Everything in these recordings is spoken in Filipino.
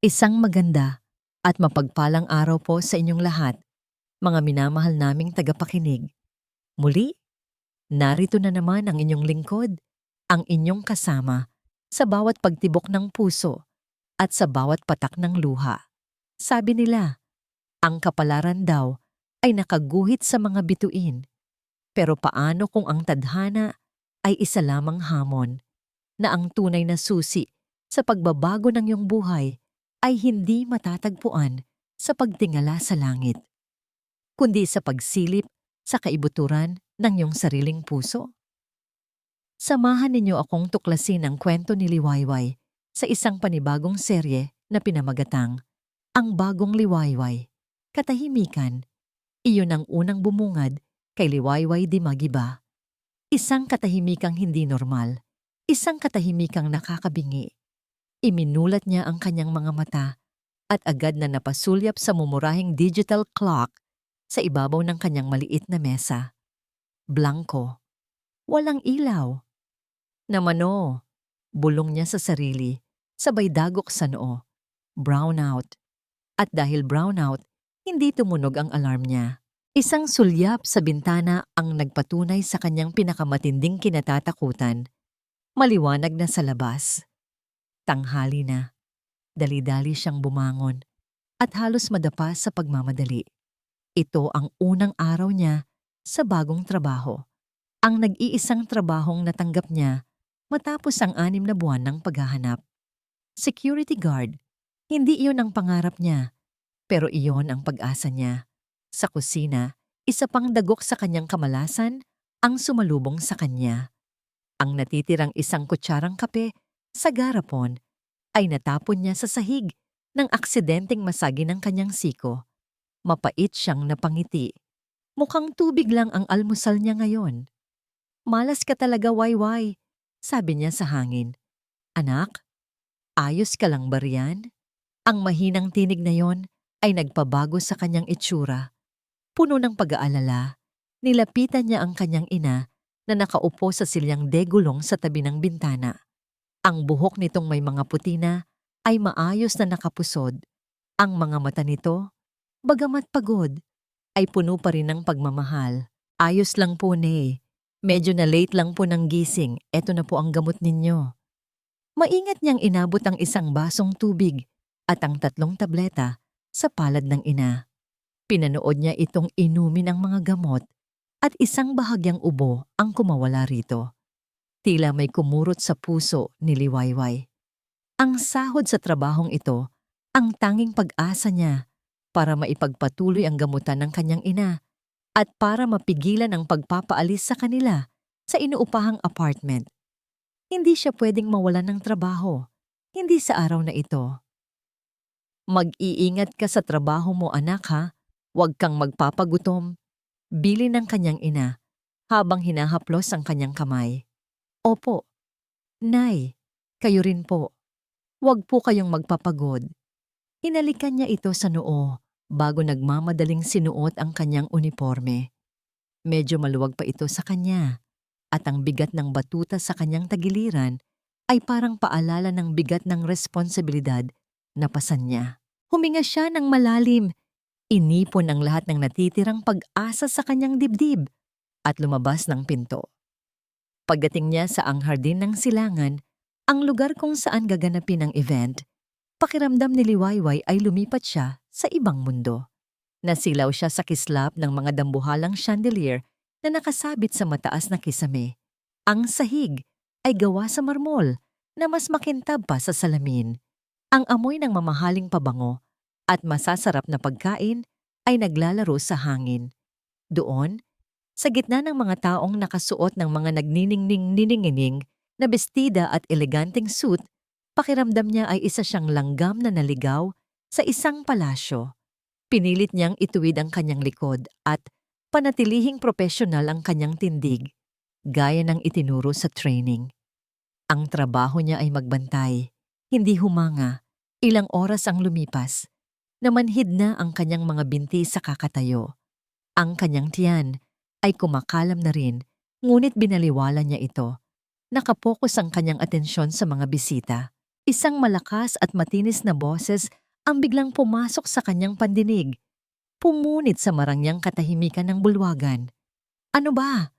Isang maganda at mapagpalang araw po sa inyong lahat, mga minamahal naming tagapakinig. Muli, narito na naman ang inyong lingkod, ang inyong kasama sa bawat pagtibok ng puso at sa bawat patak ng luha. Sabi nila, ang kapalaran daw ay nakaguhit sa mga bituin. Pero paano kung ang tadhana ay isa lamang hamon, na ang tunay na susi sa pagbabago ng iyong buhay ay hindi matatagpuan sa pagtingala sa langit, kundi sa pagsilip sa kaibuturan ng iyong sariling puso? Samahan ninyo akong tuklasin ang kwento ni Liwayway sa isang panibagong serye na pinamagatang Ang Bagong Liwayway, Katahimikan. Iyon ang unang bumungad kay Liwayway Di Magiba. Isang katahimikang hindi normal, isang katahimikang nakakabingi. Iminulat niya ang kanyang mga mata at agad na napasulyap sa mumurahing digital clock sa ibabaw ng kanyang maliit na mesa. Blanko. Walang ilaw. Namano, bulong niya sa sarili, sabay dagok sa noo. Brownout. At dahil brownout, hindi tumunog ang alarm niya. Isang sulyap sa bintana ang nagpatunay sa kanyang pinakamatinding kinatatakutan. Maliwanag na sa labas. Tanghali na. Dali-dali siyang bumangon at halos madapa sa pagmamadali. Ito ang unang araw niya sa bagong trabaho. Ang nag-iisang trabahong natanggap niya matapos ang 6 na buwan ng paghahanap. Security guard. Hindi iyon ang pangarap niya, pero iyon ang pag-asa niya. Sa kusina, isa pang dagok sa kanyang kamalasan ang sumalubong sa kanya. Ang natitirang isang kutsarang kape sa garapon ay natapon niya sa sahig ng aksidenteng masagi ng kanyang siko. Mapait siyang napangiti. Mukhang tubig lang ang almusal niya ngayon. Malas ka talaga, Wayway, sabi niya sa hangin. Anak, ayos ka lang ba riyan? Ang mahinang tinig na yon ay nagpabago sa kanyang itsura. Puno ng pag-aalala, nilapitan niya ang kanyang ina na nakaupo sa silyang degulong sa tabi ng bintana. Ang buhok nitong may mga puti na ay maayos na nakapusod. Ang mga mata nito, bagamat pagod, ay puno pa rin ng pagmamahal. Ayos lang po, Nay. Medyo na late lang po ng gising. Eto na po ang gamot ninyo. Maingat niyang inabot ang isang basong tubig at ang 3 tableta sa palad ng ina. Pinanood niya itong inumin ang mga gamot at isang bahagyang ubo ang kumawala rito. Tila may kumurot sa puso ni Liwayway. Ang sahod sa trabahong ito, ang tanging pag-asa niya para maipagpatuloy ang gamutan ng kanyang ina at para mapigilan ang pagpapaalis sa kanila sa inuupahang apartment. Hindi siya pwedeng mawalan ng trabaho, hindi sa araw na ito. Mag-iingat ka sa trabaho mo, anak, ha? Huwag kang magpapagutom. Bili ng kanyang ina habang hinahaplos ang kanyang kamay. Opo. Nay, kayo rin po. Huwag po kayong magpapagod. Hinalikan niya ito sa noo bago nagmamadaling sinuot ang kanyang uniforme. Medyo maluwag pa ito sa kanya at ang bigat ng batuta sa kanyang tagiliran ay parang paalala ng bigat ng responsibilidad na pasan niya. Huminga siya ng malalim, inipon ang lahat ng natitirang pag-asa sa kanyang dibdib at lumabas ng pinto. Pagdating niya sa ang hardin ng silangan, ang lugar kung saan gaganapin ang event, pakiramdam ni Liwayway ay lumipat siya sa ibang mundo. Nasilaw siya sa kislap ng mga dambuhalang chandelier na nakasabit sa mataas na kisame. Ang sahig ay gawa sa marmol na mas makintab pa sa salamin. Ang amoy ng mamahaling pabango at masasarap na pagkain ay naglalaro sa hangin. Doon, sa gitna ng mga taong nakasuot ng mga nagniningning-niningining na bestida at eleganteng suit, pakiramdam niya ay isa siyang langgam na naligaw sa isang palasyo. Pinilit niyang ituwid ang kanyang likod at panatilihing propesyonal ang kanyang tindig, gaya ng itinuro sa training. Ang trabaho niya ay magbantay, hindi humanga. Ilang oras ang lumipas. Namanhid na ang kanyang mga binti sa kakatayo. Ang kanyang tiyan ay kumakalam na rin, ngunit binaliwala niya ito. Nakapokus ang kanyang atensyon sa mga bisita. Isang malakas at matinis na boses ang biglang pumasok sa kanyang pandinig. Pumunit sa marangyang katahimikan ng bulwagan. Ano ba?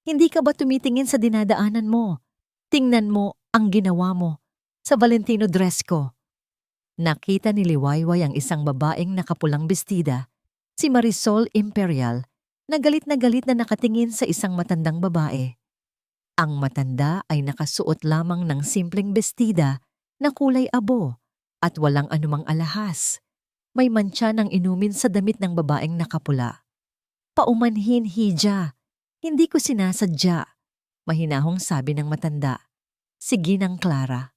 Hindi ka ba tumitingin sa dinadaanan mo? Tingnan mo ang ginawa mo sa Valentino dress ko. Nakita ni Liwayway ang isang babaeng nakapulang bestida, si Marisol Imperial, na galit na nakatingin sa isang matandang babae. Ang matanda ay nakasuot lamang ng simpleng bestida na kulay abo at walang anumang alahas. May mantsa ng inumin sa damit ng babaeng nakapula. Paumanhin, Hija. Hindi ko sinasadya. Mahinahong sabi ng matanda. Sige nang Clara.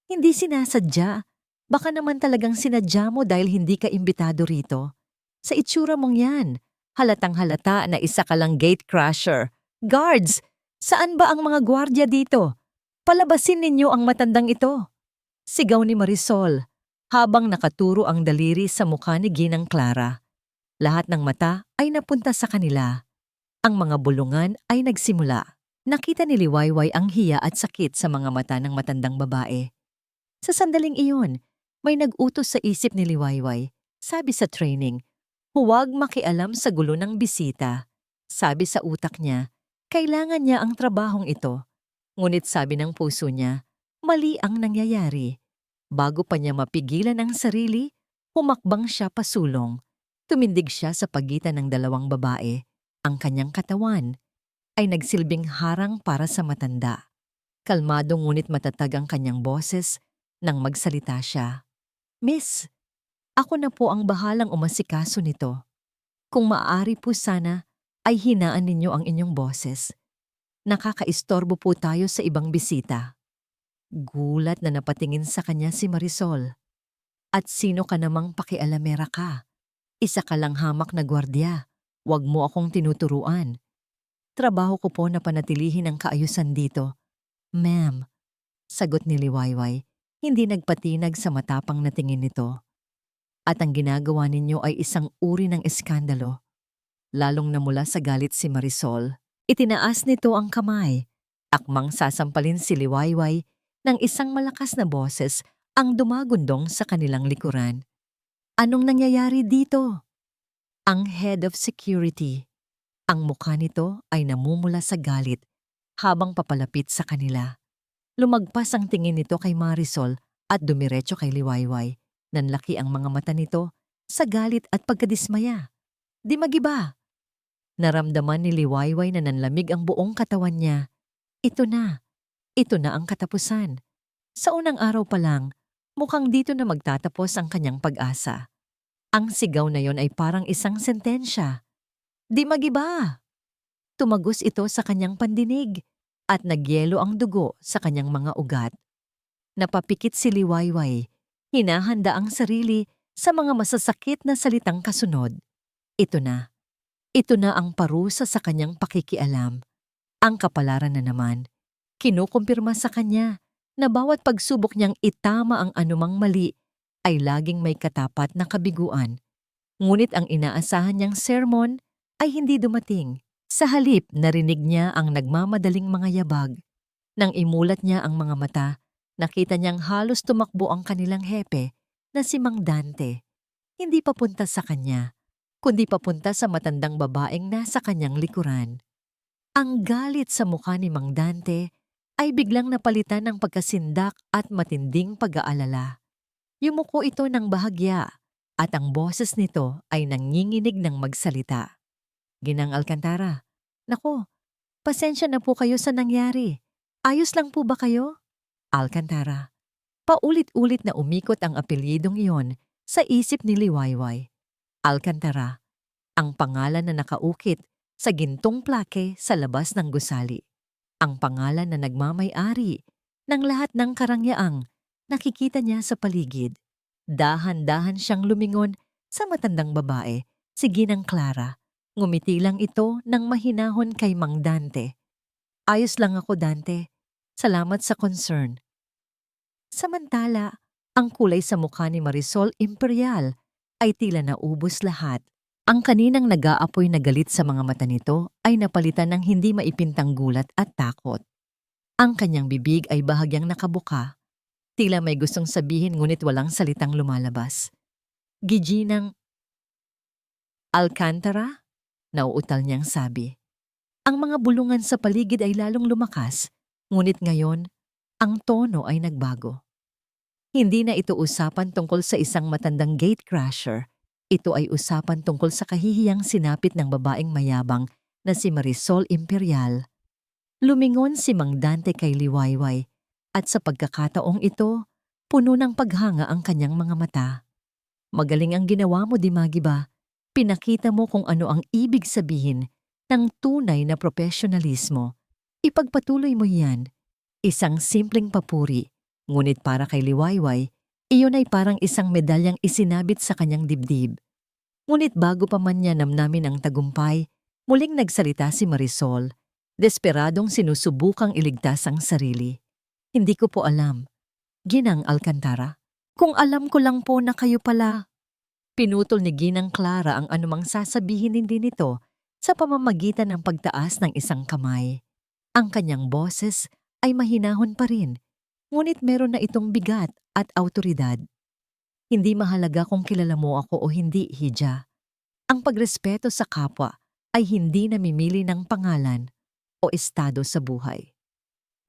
Hindi sinasadya. Baka naman talagang sinadya mo dahil hindi ka imbitado rito. Sa itsura mong yan, halatang halata na isa ka lang gate crusher. Guards! Saan ba ang mga gwardya dito? Palabasin ninyo ang matandang ito. Sigaw ni Marisol, habang nakaturo ang daliri sa mukha ni Ginang Clara. Lahat ng mata ay napunta sa kanila. Ang mga bulungan ay nagsimula. Nakita ni Liwayway ang hiya at sakit sa mga mata ng matandang babae. Sa sandaling iyon, may nag-utos sa isip ni Liwayway. Sabi sa training, huwag makialam sa gulo ng bisita. Sabi sa utak niya, kailangan niya ang trabahong ito. Ngunit sabi ng puso niya, mali ang nangyayari. Bago pa niya mapigilan ang sarili, humakbang siya pasulong. Tumindig siya sa pagitan ng dalawang babae. Ang kanyang katawan ay nagsilbing harang para sa matanda. Kalmado ngunit matatag ang kanyang boses nang magsalita siya. Miss, ako na po ang bahalang umasikaso nito. Kung maaari po sana, ay hinaan ninyo ang inyong boses. Nakakaistorbo po tayo sa ibang bisita. Gulat na napatingin sa kanya si Marisol. At sino ka namang pakialamera ka? Isa ka lang hamak na gwardiya. Huwag mo akong tinuturuan. Trabaho ko po na panatilihin ang kaayusan dito. Ma'am, sagot ni Liwayway, hindi nagpatinag sa matapang na tingin nito. At ang ginagawa ninyo ay isang uri ng eskandalo. Lalong namula sa galit si Marisol. Itinaas nito ang kamay. Akmang sasampalin si Liwayway ng isang malakas na boses ang dumagundong sa kanilang likuran. Anong nangyayari dito? Ang head of security. Ang mukha nito ay namumula sa galit habang papalapit sa kanila. Lumagpas ang tingin nito kay Marisol at dumiretso kay Liwayway. Nanlaki ang mga mata nito sa galit at pagkadismaya. Di magiba. Naramdaman ni Liwayway na nanlamig ang buong katawan niya. Ito na ang katapusan. Sa unang araw pa lang, mukhang dito na magtatapos ang kanyang pag-asa. Ang sigaw na yon ay parang isang sentensya. Di magiba! Tumagos ito sa kanyang pandinig at nagyelo ang dugo sa kanyang mga ugat. Napapikit si Liwayway, hinahanda ang sarili sa mga masasakit na salitang kasunod. Ito na ang parusa sa kanyang pakikialam. Ang kapalaran na naman, kinukumpirma sa kanya na bawat pagsubok niyang itama ang anumang mali ay laging may katapat na kabiguan. Ngunit ang inaasahan niyang sermon ay hindi dumating. Sa halip, narinig niya ang nagmamadaling mga yabag. Nang imulat niya ang mga mata, nakita niyang halos tumakbo ang kanilang hepe na si Mang Dante. Hindi papunta sa kanya, kundi papunta sa matandang babaeng nasa kanyang likuran. Ang galit sa mukha ni Mang Dante ay biglang napalitan ng pagkasindak at matinding pag-aalala. Yumuko ito ng bahagya at ang boses nito ay nanginginig ng magsalita. Ginang Alcantara, naku, pasensya na po kayo sa nangyari. Ayos lang po ba kayo? Alcantara. Paulit-ulit na umikot ang apelyidong iyon sa isip ni Liwayway. Alcantara, ang pangalan na nakaukit sa gintong plake sa labas ng gusali. Ang pangalan na nagmamay-ari ng lahat ng karangyaang nakikita niya sa paligid. Dahan-dahan siyang lumingon sa matandang babae, si Ginang Clara. Ngumiti lang ito ng mahinahon kay Mang Dante. Ayos lang ako, Dante. Salamat sa concern. Samantala, ang kulay sa mukha ni Marisol Imperial ay tila naubos lahat. Ang kaninang nag-aapoy na galit sa mga mata nito ay napalitan ng hindi maipintang gulat at takot. Ang kanyang bibig ay bahagyang nakabuka. Tila may gustong sabihin ngunit walang salitang lumalabas. Giginang Alcantara? Nauutal niyang sabi. Ang mga bulungan sa paligid ay lalong lumakas, ngunit ngayon, ang tono ay nagbago. Hindi na ito usapan tungkol sa isang matandang gatecrasher. Ito ay usapan tungkol sa kahihiyang sinapit ng babaeng mayabang na si Marisol Imperial. Lumingon si Mang Dante kay Liwayway at sa pagkakataong ito, puno ng paghanga ang kanyang mga mata. Magaling ang ginawa mo, Dimagi ba? Pinakita mo kung ano ang ibig sabihin ng tunay na profesionalismo. Ipagpatuloy mo yan. Isang simpleng papuri, ngunit para kay Liwayway, iyon ay parang isang medalyang isinabit sa kanyang dibdib. Ngunit bago pa man niya namnamin ang tagumpay, muling nagsalita si Marisol, desperadong sinusubukang iligtas ang sarili. Hindi ko po alam. Ginang Alcantara, kung alam ko lang po na kayo pala. Pinutol ni Ginang Clara ang anumang sasabihin din nito sa pamamagitan ng pagtaas ng isang kamay. Ang kanyang boses ay mahinahon pa rin, ngunit meron na itong bigat at autoridad. Hindi mahalaga kung kilala mo ako o hindi, Hija. Ang pagrespeto sa kapwa ay hindi namimili ng pangalan o estado sa buhay.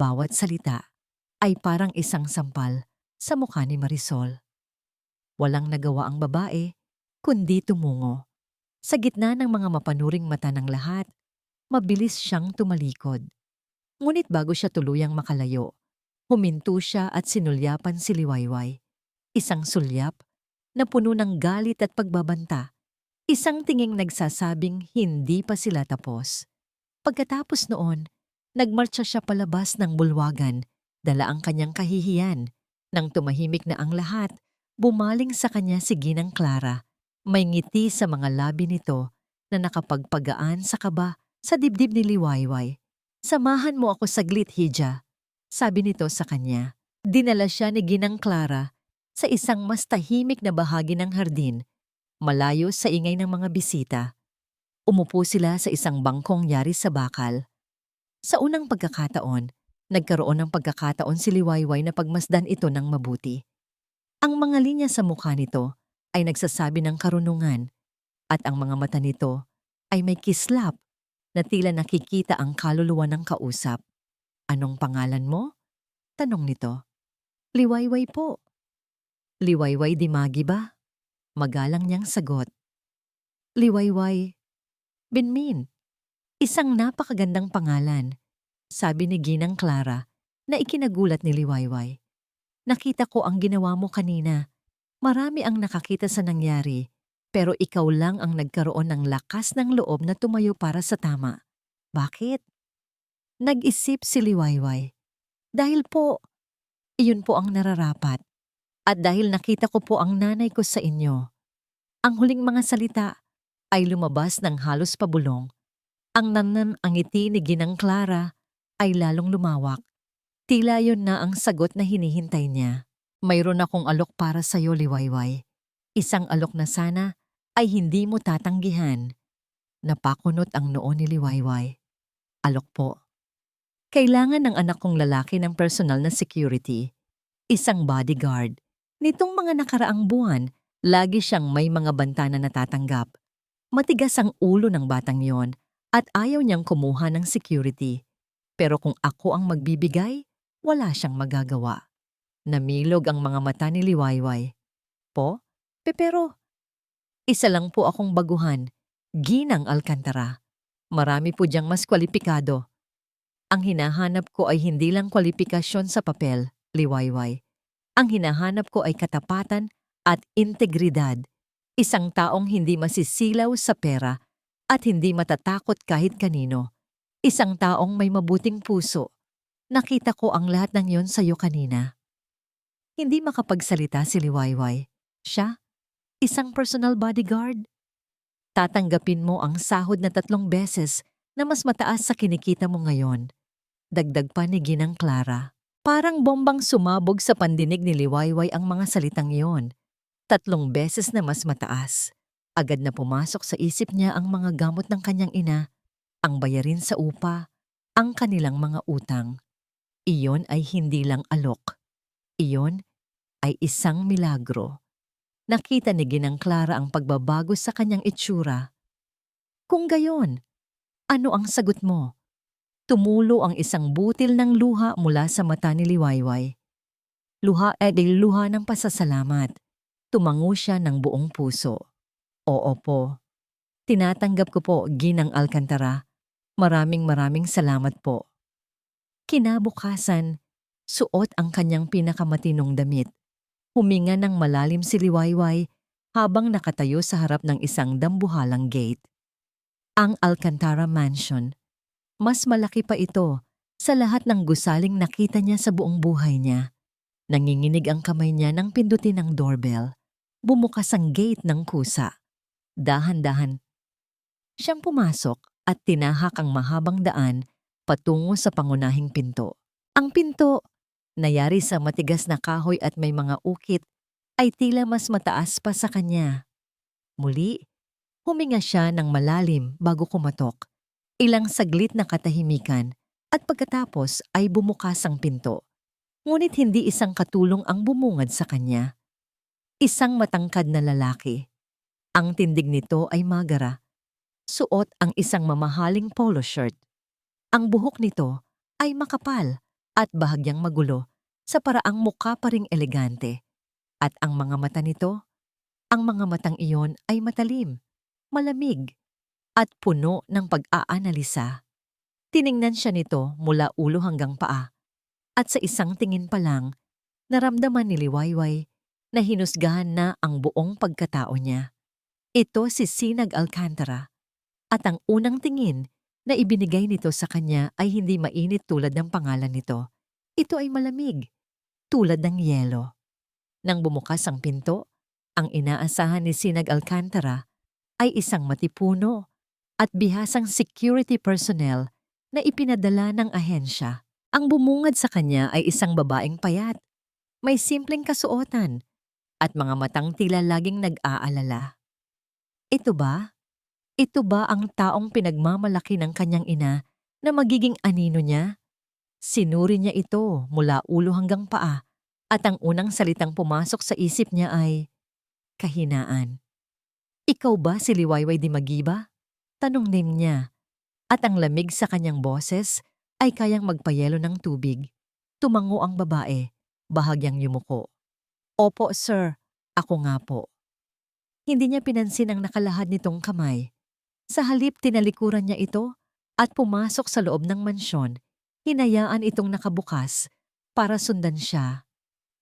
Bawat salita ay parang isang sampal sa mukha ni Marisol. Walang nagawa ang babae, kundi tumungo. Sa gitna ng mga mapanuring mata ng lahat, mabilis siyang tumalikod. Ngunit bago siya tuluyang makalayo, huminto siya at sinulyapan si Liwayway. Isang sulyap na puno ng galit at pagbabanta. Isang tinging nagsasabing hindi pa sila tapos. Pagkatapos noon, nagmarcha siya palabas ng bulwagan, dala ang kanyang kahihiyan. Nang tumahimik na ang lahat, bumaling sa kanya si Ginang Clara. May ngiti sa mga labi nito na nakapagpagaan sa kaba sa dibdib ni Liwayway. Samahan mo ako saglit, Hija, sabi nito sa kanya. Dinala siya ni Ginang Clara sa isang mas tahimik na bahagi ng hardin, malayo sa ingay ng mga bisita. Umupo sila sa isang bangkong yari sa bakal. Sa unang pagkakataon, nagkaroon ng pagkakataon si Liwayway na pagmasdan ito ng mabuti. Ang mga linya sa mukha nito ay nagsasabi ng karunungan at ang mga mata nito ay may kislap na tila nakikita ang kaluluwa ng kausap. Anong pangalan mo? Tanong nito. Liwayway po. Liwayway Dimagi ba? Magalang niyang sagot. Liwayway Binmin. Isang napakagandang pangalan, sabi ni Ginang Clara na ikinagulat ni Liwayway. Nakita ko ang ginawa mo kanina. Marami ang nakakita sa nangyari, pero ikaw lang ang nagkaroon ng lakas ng loob na tumayo para sa tama. Bakit? Nag-isip si Liwayway. Dahil po, iyon po ang nararapat. At dahil nakita ko po ang nanay ko sa inyo. Ang huling mga salita ay lumabas ng halos pabulong. Ang ngiti ni Ginang Clara ay lalong lumawak. Tila yun na ang sagot na hinihintay niya. Mayroon akong alok para sa'yo, Liwayway. Isang alok na sana ay hindi mo tatanggihan. Napakunot ang noo ni Liwayway. Alok po. Kailangan ng anak kong lalaki ng personal na security. Isang bodyguard. Nitong mga nakaraang buwan, lagi siyang may mga banta na natatanggap. Matigas ang ulo ng batang yon at ayaw niyang kumuha ng security. Pero kung ako ang magbibigay, wala siyang magagawa. Namilog ang mga mata ni Liwayway. Po? Pero, isa lang po akong baguhan, Ginang Alcantara. Marami po diyang mas kwalipikado. Ang hinahanap ko ay hindi lang kwalifikasyon sa papel, Liwayway. Ang hinahanap ko ay katapatan at integridad. Isang taong hindi masisilaw sa pera at hindi matatakot kahit kanino. Isang taong may mabuting puso. Nakita ko ang lahat ng yon sa'yo kanina. Hindi makapagsalita si Liwayway. Siya, isang personal bodyguard. Tatanggapin mo ang sahod na 3 beses na mas mataas sa kinikita mo ngayon. Dagdag pa ni Ginang Clara. Parang bombang sumabog sa pandinig ni Liwayway ang mga salitang iyon. 3 beses na mas mataas. Agad na pumasok sa isip niya ang mga gamot ng kanyang ina, ang bayarin sa upa, ang kanilang mga utang. Iyon ay hindi lang alok. Iyon ay isang milagro. Nakita ni Ginang Clara ang pagbabago sa kanyang itsura. Kung gayon, ano ang sagot mo? Tumulo ang isang butil ng luha mula sa mata ni Liwayway. Luha ay luha ng pasasalamat. Tumango siya ng buong puso. Oo po. Tinatanggap ko po, Ginang Alcantara. Maraming salamat po. Kinabukasan, suot ang kanyang pinakamatinong damit. Huminga ng malalim si Liwayway habang nakatayo sa harap ng isang dambuhalang gate. Ang Alcantara Mansion. Mas malaki pa ito sa lahat ng gusaling nakita niya sa buong buhay niya. Nanginginig ang kamay niya nang pindutin ang doorbell. Bumukas ang gate ng kusa. Dahan-dahan siyang pumasok at tinahak ang mahabang daan patungo sa pangunahing pinto. Ang pinto, nayari sa matigas na kahoy at may mga ukit, ay tila mas mataas pa sa kanya. Muli, huminga siya ng malalim bago kumatok. Ilang saglit na katahimikan at pagkatapos ay bumukas ang pinto. Ngunit hindi isang katulong ang bumungad sa kanya. Isang matangkad na lalaki. Ang tindig nito ay magara. Suot ang isang mamahaling polo shirt. Ang buhok nito ay makapal at bahagyang magulo sa paraang mukha pa ring elegante. At ang mga mata nito, ang mga matang iyon ay matalim, malamig, at puno ng pag-aanalisa. Tiningnan siya nito mula ulo hanggang paa. At sa isang tingin pa lang, naramdaman ni Liwayway na hinusgahan na ang buong pagkatao niya. Ito si Sinag Alcantara. At ang unang tingin na ibinigay nito sa kanya ay hindi mainit tulad ng pangalan nito. Ito ay malamig, tulad ng yelo. Nang bumukas ang pinto, ang inaasahan ni Sinag Alcantara ay isang matipuno at bihasang security personnel na ipinadala ng ahensya. Ang bumungad sa kanya ay isang babaeng payat, may simpleng kasuotan, at mga matang tila laging nag-aalala. Ito ba? Ito ba ang taong pinagmamalaki ng kanyang ina na magiging anino niya? Sinuri niya ito mula ulo hanggang paa at ang unang salitang pumasok sa isip niya ay kahinaan. Ikaw ba si Liwayway Di Magiba? Tanong niya at ang lamig sa kanyang boses ay kayang magpayelo ng tubig. Tumango ang babae, bahagyang yumuko. Opo sir, ako nga po. Hindi niya pinansin ang nakalahad nitong kamay. Sa halip tinalikuran niya ito at pumasok sa loob ng mansyon, hinayaan itong nakabukas para sundan siya.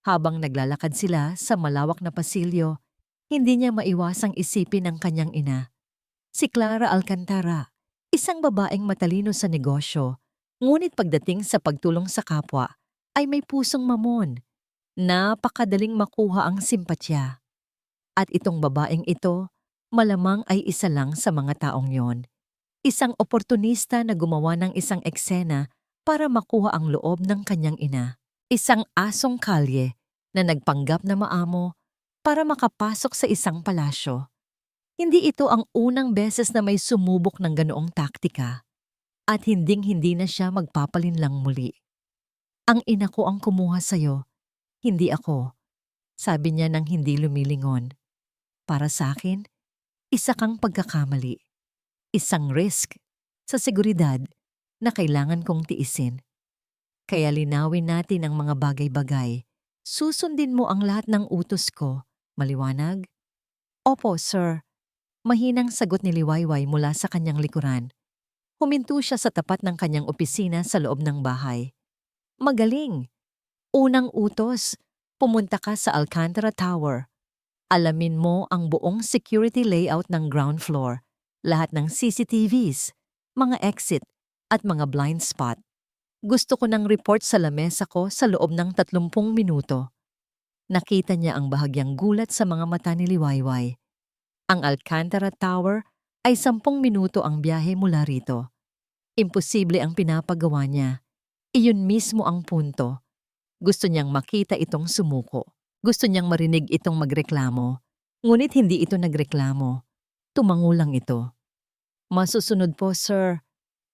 Habang naglalakad sila sa malawak na pasilyo, hindi niya maiwasang isipin ang kanyang ina. Si Clara Alcantara, isang babaeng matalino sa negosyo, ngunit pagdating sa pagtulong sa kapwa, ay may pusong mamon. Napakadaling makuha ang simpatya. At itong babaeng ito, malamang ay isa lang sa mga taong yon. Isang oportunista na gumawa ng isang eksena para makuha ang loob ng kanyang ina. Isang asong kalye na nagpanggap na maamo para makapasok sa isang palasyo. Hindi ito ang unang beses na may sumubok ng ganoong taktika. At hinding-hindi na siya magpapalinlang muli. Ang ina ko ang kumuha sa'yo, hindi ako, sabi niya nang hindi lumilingon. Para sa akin, isa kang pagkakamali. Isang risk sa seguridad na kailangan kong tiisin. Kaya linawin natin ang mga bagay-bagay. Susundin mo ang lahat ng utos ko. Maliwanag? Opo, sir. Mahinang sagot ni Liwayway mula sa kanyang likuran. Huminto siya sa tapat ng kanyang opisina sa loob ng bahay. Magaling! Unang utos, pumunta ka sa Alcantara Tower. Alamin mo ang buong security layout ng ground floor, lahat ng CCTVs, mga exit, at mga blind spot. Gusto ko ng report sa lamesa ko sa loob ng 30 minuto. Nakita niya ang bahagyang gulat sa mga mata ni Liwayway. Ang Alcantara Tower ay 10 minuto ang biyahe mula rito. Imposible ang pinapagawa niya. Iyon mismo ang punto. Gusto niyang makita itong sumuko. Gusto niyang marinig itong magreklamo. Ngunit hindi ito nagreklamo. Tumango lang ito. Masusunod po, sir.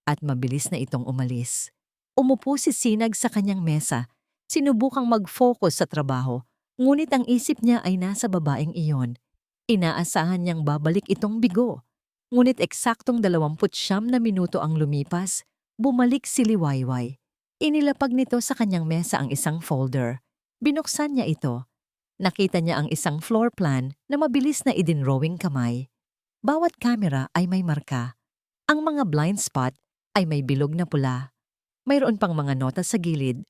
At mabilis na itong umalis. Umupo si Sinag sa kanyang mesa, Sinubukang mag-focus sa trabaho, ngunit ang isip niya ay nasa babaeng iyon. Inaasahan niyang babalik itong bigo. Ngunit eksaktong 29 na minuto ang lumipas, bumalik si Liwayway. Inilapag nito sa kanyang mesa ang isang folder. Binuksan niya ito. Nakita niya ang isang floor plan na mabilis na idinrawing kamay. Bawat kamera ay may marka. Ang mga blind spot ay may bilog na pula. Mayroon pang mga nota sa gilid.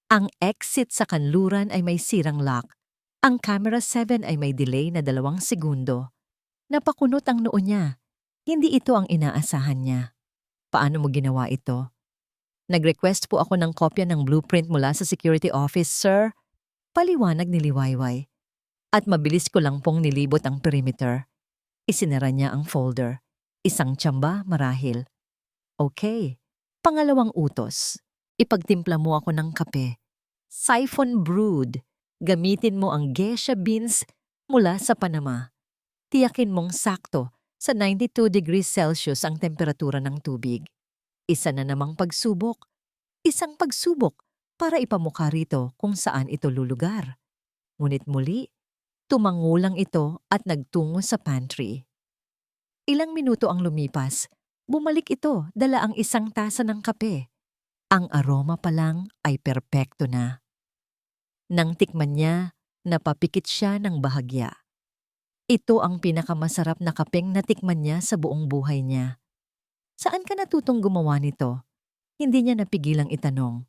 Ang exit sa kanluran ay may sirang lock. Ang camera 7 ay may delay na 2 segundo. Napakunot ang noo niya. Hindi ito ang inaasahan niya. Paano mo ginawa ito? Nag-request po ako ng kopya ng blueprint mula sa security office, sir. Paliwanag ni Liwayway. At mabilis ko lang pong nilibot ang perimeter. Isinara niya ang folder. Isang tsamba marahil. Okay. Pangalawang utos. Ipagtimpla mo ako ng kape. Siphon brewed. Gamitin mo ang geisha beans mula sa Panama. Tiyakin mong sakto sa 92 degrees Celsius ang temperatura ng tubig. Isa na namang pagsubok. Isang pagsubok para ipamukha rito kung saan ito lulugar. Ngunit muli, tumangulang ito at nagtungo sa pantry. Ilang minuto ang lumipas, bumalik ito dala ang isang tasa ng kape. Ang aroma pa lang ay perpekto na. Nang tikman niya, napapikit siya ng bahagya. Ito ang pinakamasarap na kapeng natikman niya sa buong buhay niya. Saan ka natutong gumawa nito? Hindi niya napigilang itanong.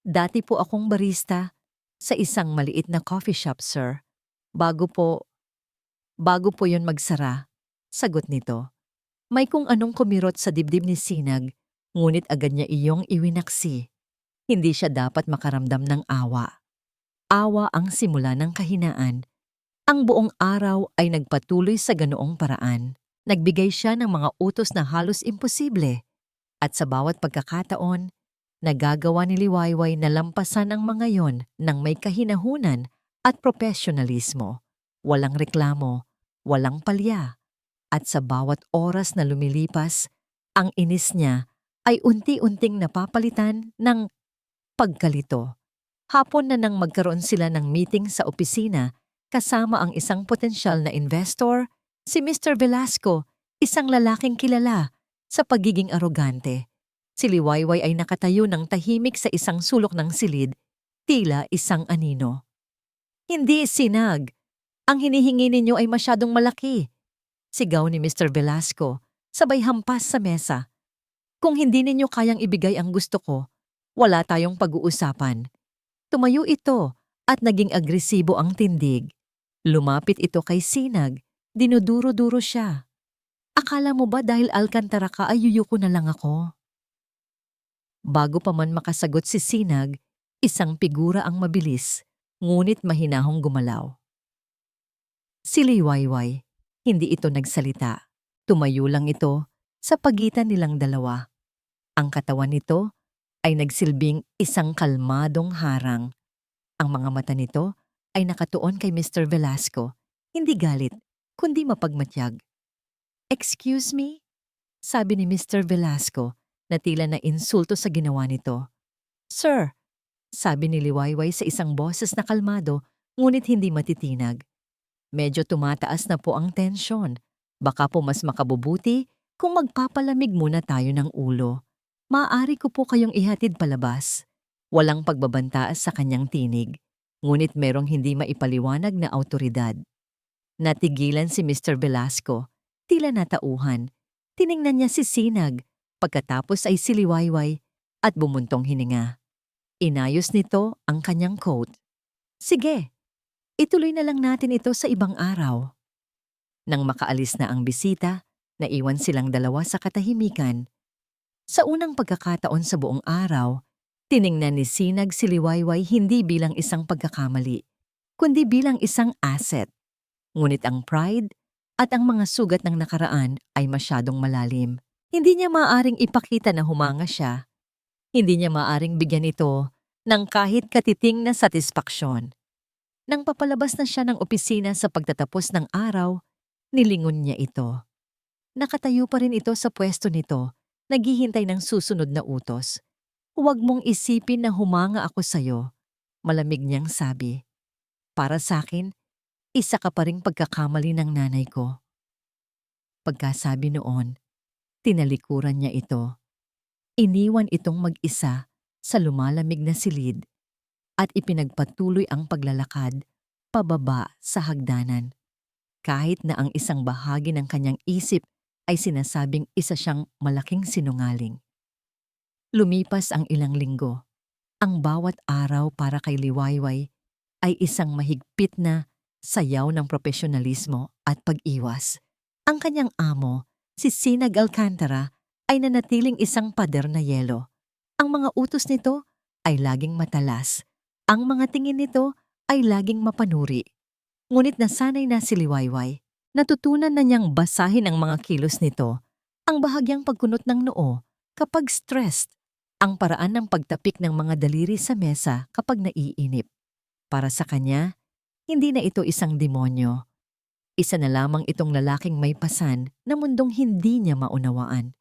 Dati po akong barista sa isang maliit na coffee shop, sir. Bago po yun magsara, sagot nito. May kung anong kumirot sa dibdib ni Sinag, ngunit agad niya iyong iwinaksi. Hindi siya dapat makaramdam ng awa. Awa ang simula ng kahinaan. Ang buong araw ay nagpatuloy sa ganoong paraan. Nagbigay siya ng mga utos na halos imposible. At sa bawat pagkakataon, nagagawa ni Liwayway na lampasan ang mga yon ng may kahinahunan at profesionalismo. Walang reklamo, walang palya. At sa bawat oras na lumilipas, ang inis niya ay unti-unting napapalitan ng pagkalito. Hapon na nang magkaroon sila ng meeting sa opisina kasama ang isang potensyal na investor, si Mr. Velasco, isang lalaking kilala sa pagiging arogante. Si Liwayway ay nakatayo ng tahimik sa isang sulok ng silid, tila isang anino. Hindi, Sinag. Ang hinihingi ninyo ay masyadong malaki. Sigaw ni Mr. Velasco, sabay hampas sa mesa. Kung hindi ninyo kayang ibigay ang gusto ko, wala tayong pag-uusapan. Tumayo ito at naging agresibo ang tindig. Lumapit ito kay Sinag, dinuduro-duro siya. Akala mo ba dahil alkantara ka ay yuyuko na lang ako? Bago pa man makasagot si Sinag, isang figura ang mabilis, ngunit mahinahong gumalaw. Si Liwayway, hindi ito nagsalita. Tumayo lang ito sa pagitan nilang dalawa. Ang katawan nito ay nagsilbing isang kalmadong harang. Ang mga mata nito ay nakatuon kay Mr. Velasco, hindi galit, kundi mapagmatyag. Excuse me? Sabi ni Mr. Velasco na tila na insulto sa ginawa nito. Sir, sabi ni Liwayway sa isang boses na kalmado ngunit hindi matitinag. Medyo tumataas na po ang tensyon. Baka po mas makabubuti kung magpapalamig muna tayo ng ulo. Maaari ko po kayong ihatid palabas. Walang pagbabantaas sa kanyang tinig, ngunit merong hindi maipaliwanag na awtoridad. Natigilan si Mr. Velasco, tila natauhan. Tiningnan niya si Sinag, pagkatapos ay si Liwayway at bumuntong hininga. Inayos nito ang kanyang coat. Sige, ituloy na lang natin ito sa ibang araw. Nang makaalis na ang bisita, naiwan silang dalawa sa katahimikan. Sa unang pagkakataon sa buong araw, tiningnan ni Sinag si Liwayway hindi bilang isang pagkakamali, kundi bilang isang asset. Ngunit ang pride at ang mga sugat ng nakaraan ay masyadong malalim. Hindi niya maaaring ipakita na humanga siya. Hindi niya maaaring bigyan ito ng kahit katiting na satisfaksyon. Nang papalabas na siya ng opisina sa pagtatapos ng araw, nilingon niya ito. Nakatayo pa rin ito sa pwesto nito, naghihintay ng susunod na utos. Huwag mong isipin na humanga ako sa'yo, malamig niyang sabi. Para sa'kin, isa ka pa ring pagkakamali ng nanay ko. Pagkasabi noon, tinalikuran niya ito. Iniwan itong mag-isa sa lumalamig na silid at ipinagpatuloy ang paglalakad pababa sa hagdanan. Kahit na ang isang bahagi ng kanyang isip ay sinasabing isa siyang malaking sinungaling. Lumipas ang ilang linggo. Ang bawat araw para kay Liwayway ay isang mahigpit na sayaw ng profesionalismo at pag-iwas. Ang kanyang amo, si Sinag Alcantara, ay nanatiling isang pader na yelo. Ang mga utos nito ay laging matalas. Ang mga tingin nito ay laging mapanuri. Ngunit nasanay na si Liwayway. Natutunan na niyang basahin ang mga kilos nito, ang bahagyang pagkunot ng noo kapag stressed, ang paraan ng pagtapik ng mga daliri sa mesa kapag naiinip. Para sa kanya, hindi na ito isang demonyo. Isa na lamang itong lalaking may pasan na mundong hindi niya maunawaan.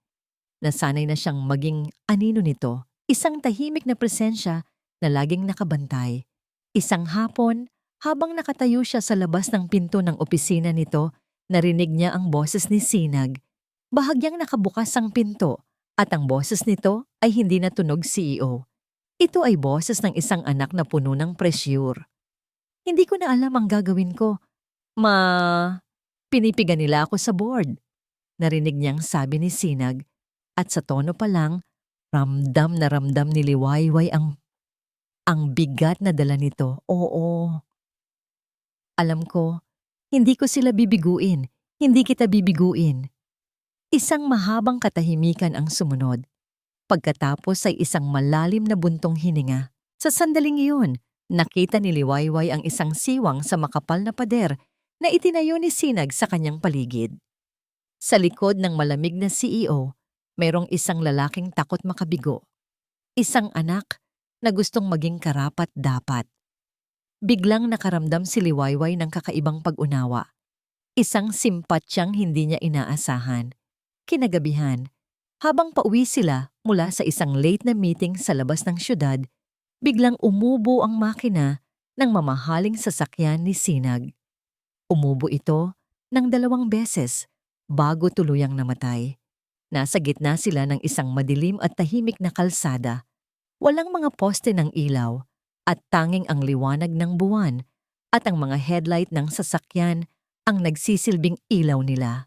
Nasanay na siyang maging anino nito, isang tahimik na presensya na laging nakabantay. Isang hapon, habang nakatayo siya sa labas ng pinto ng opisina nito, narinig niya ang boses ni Sinag. Bahagyang nakabukas ang pinto at ang boses nito ay hindi na tunog CEO. Ito ay boses ng isang anak na puno ng presyur. Hindi ko na alam ang gagawin ko. Pinipigan nila ako sa board. Narinig niyang sabi ni Sinag at sa tono pa lang, ramdam na ramdam ni Liwayway ang bigat na dala nito. Oo. Alam ko, hindi ko sila bibiguin, hindi kita bibiguin. Isang mahabang katahimikan ang sumunod. Pagkatapos ay isang malalim na buntong hininga. Sa sandaling iyon, nakita ni Liwayway ang isang siwang sa makapal na pader na itinayo ni Sinag sa kanyang paligid. Sa likod ng malamig na CEO, mayroong isang lalaking takot makabigo. Isang anak na gustong maging karapat-dapat. Biglang nakaramdam si Liwayway ng kakaibang pag-unawa. Isang simpatyang hindi niya inaasahan. Kinagabihan, habang pauwi sila mula sa isang late na meeting sa labas ng syudad, biglang umubo ang makina ng mamahaling sasakyan ni Sinag. Umubo ito ng 2 beses bago tuluyang namatay. Nasa gitna sila ng isang madilim at tahimik na kalsada. Walang mga poste ng ilaw at tanging ang liwanag ng buwan at ang mga headlight ng sasakyan ang nagsisilbing ilaw nila.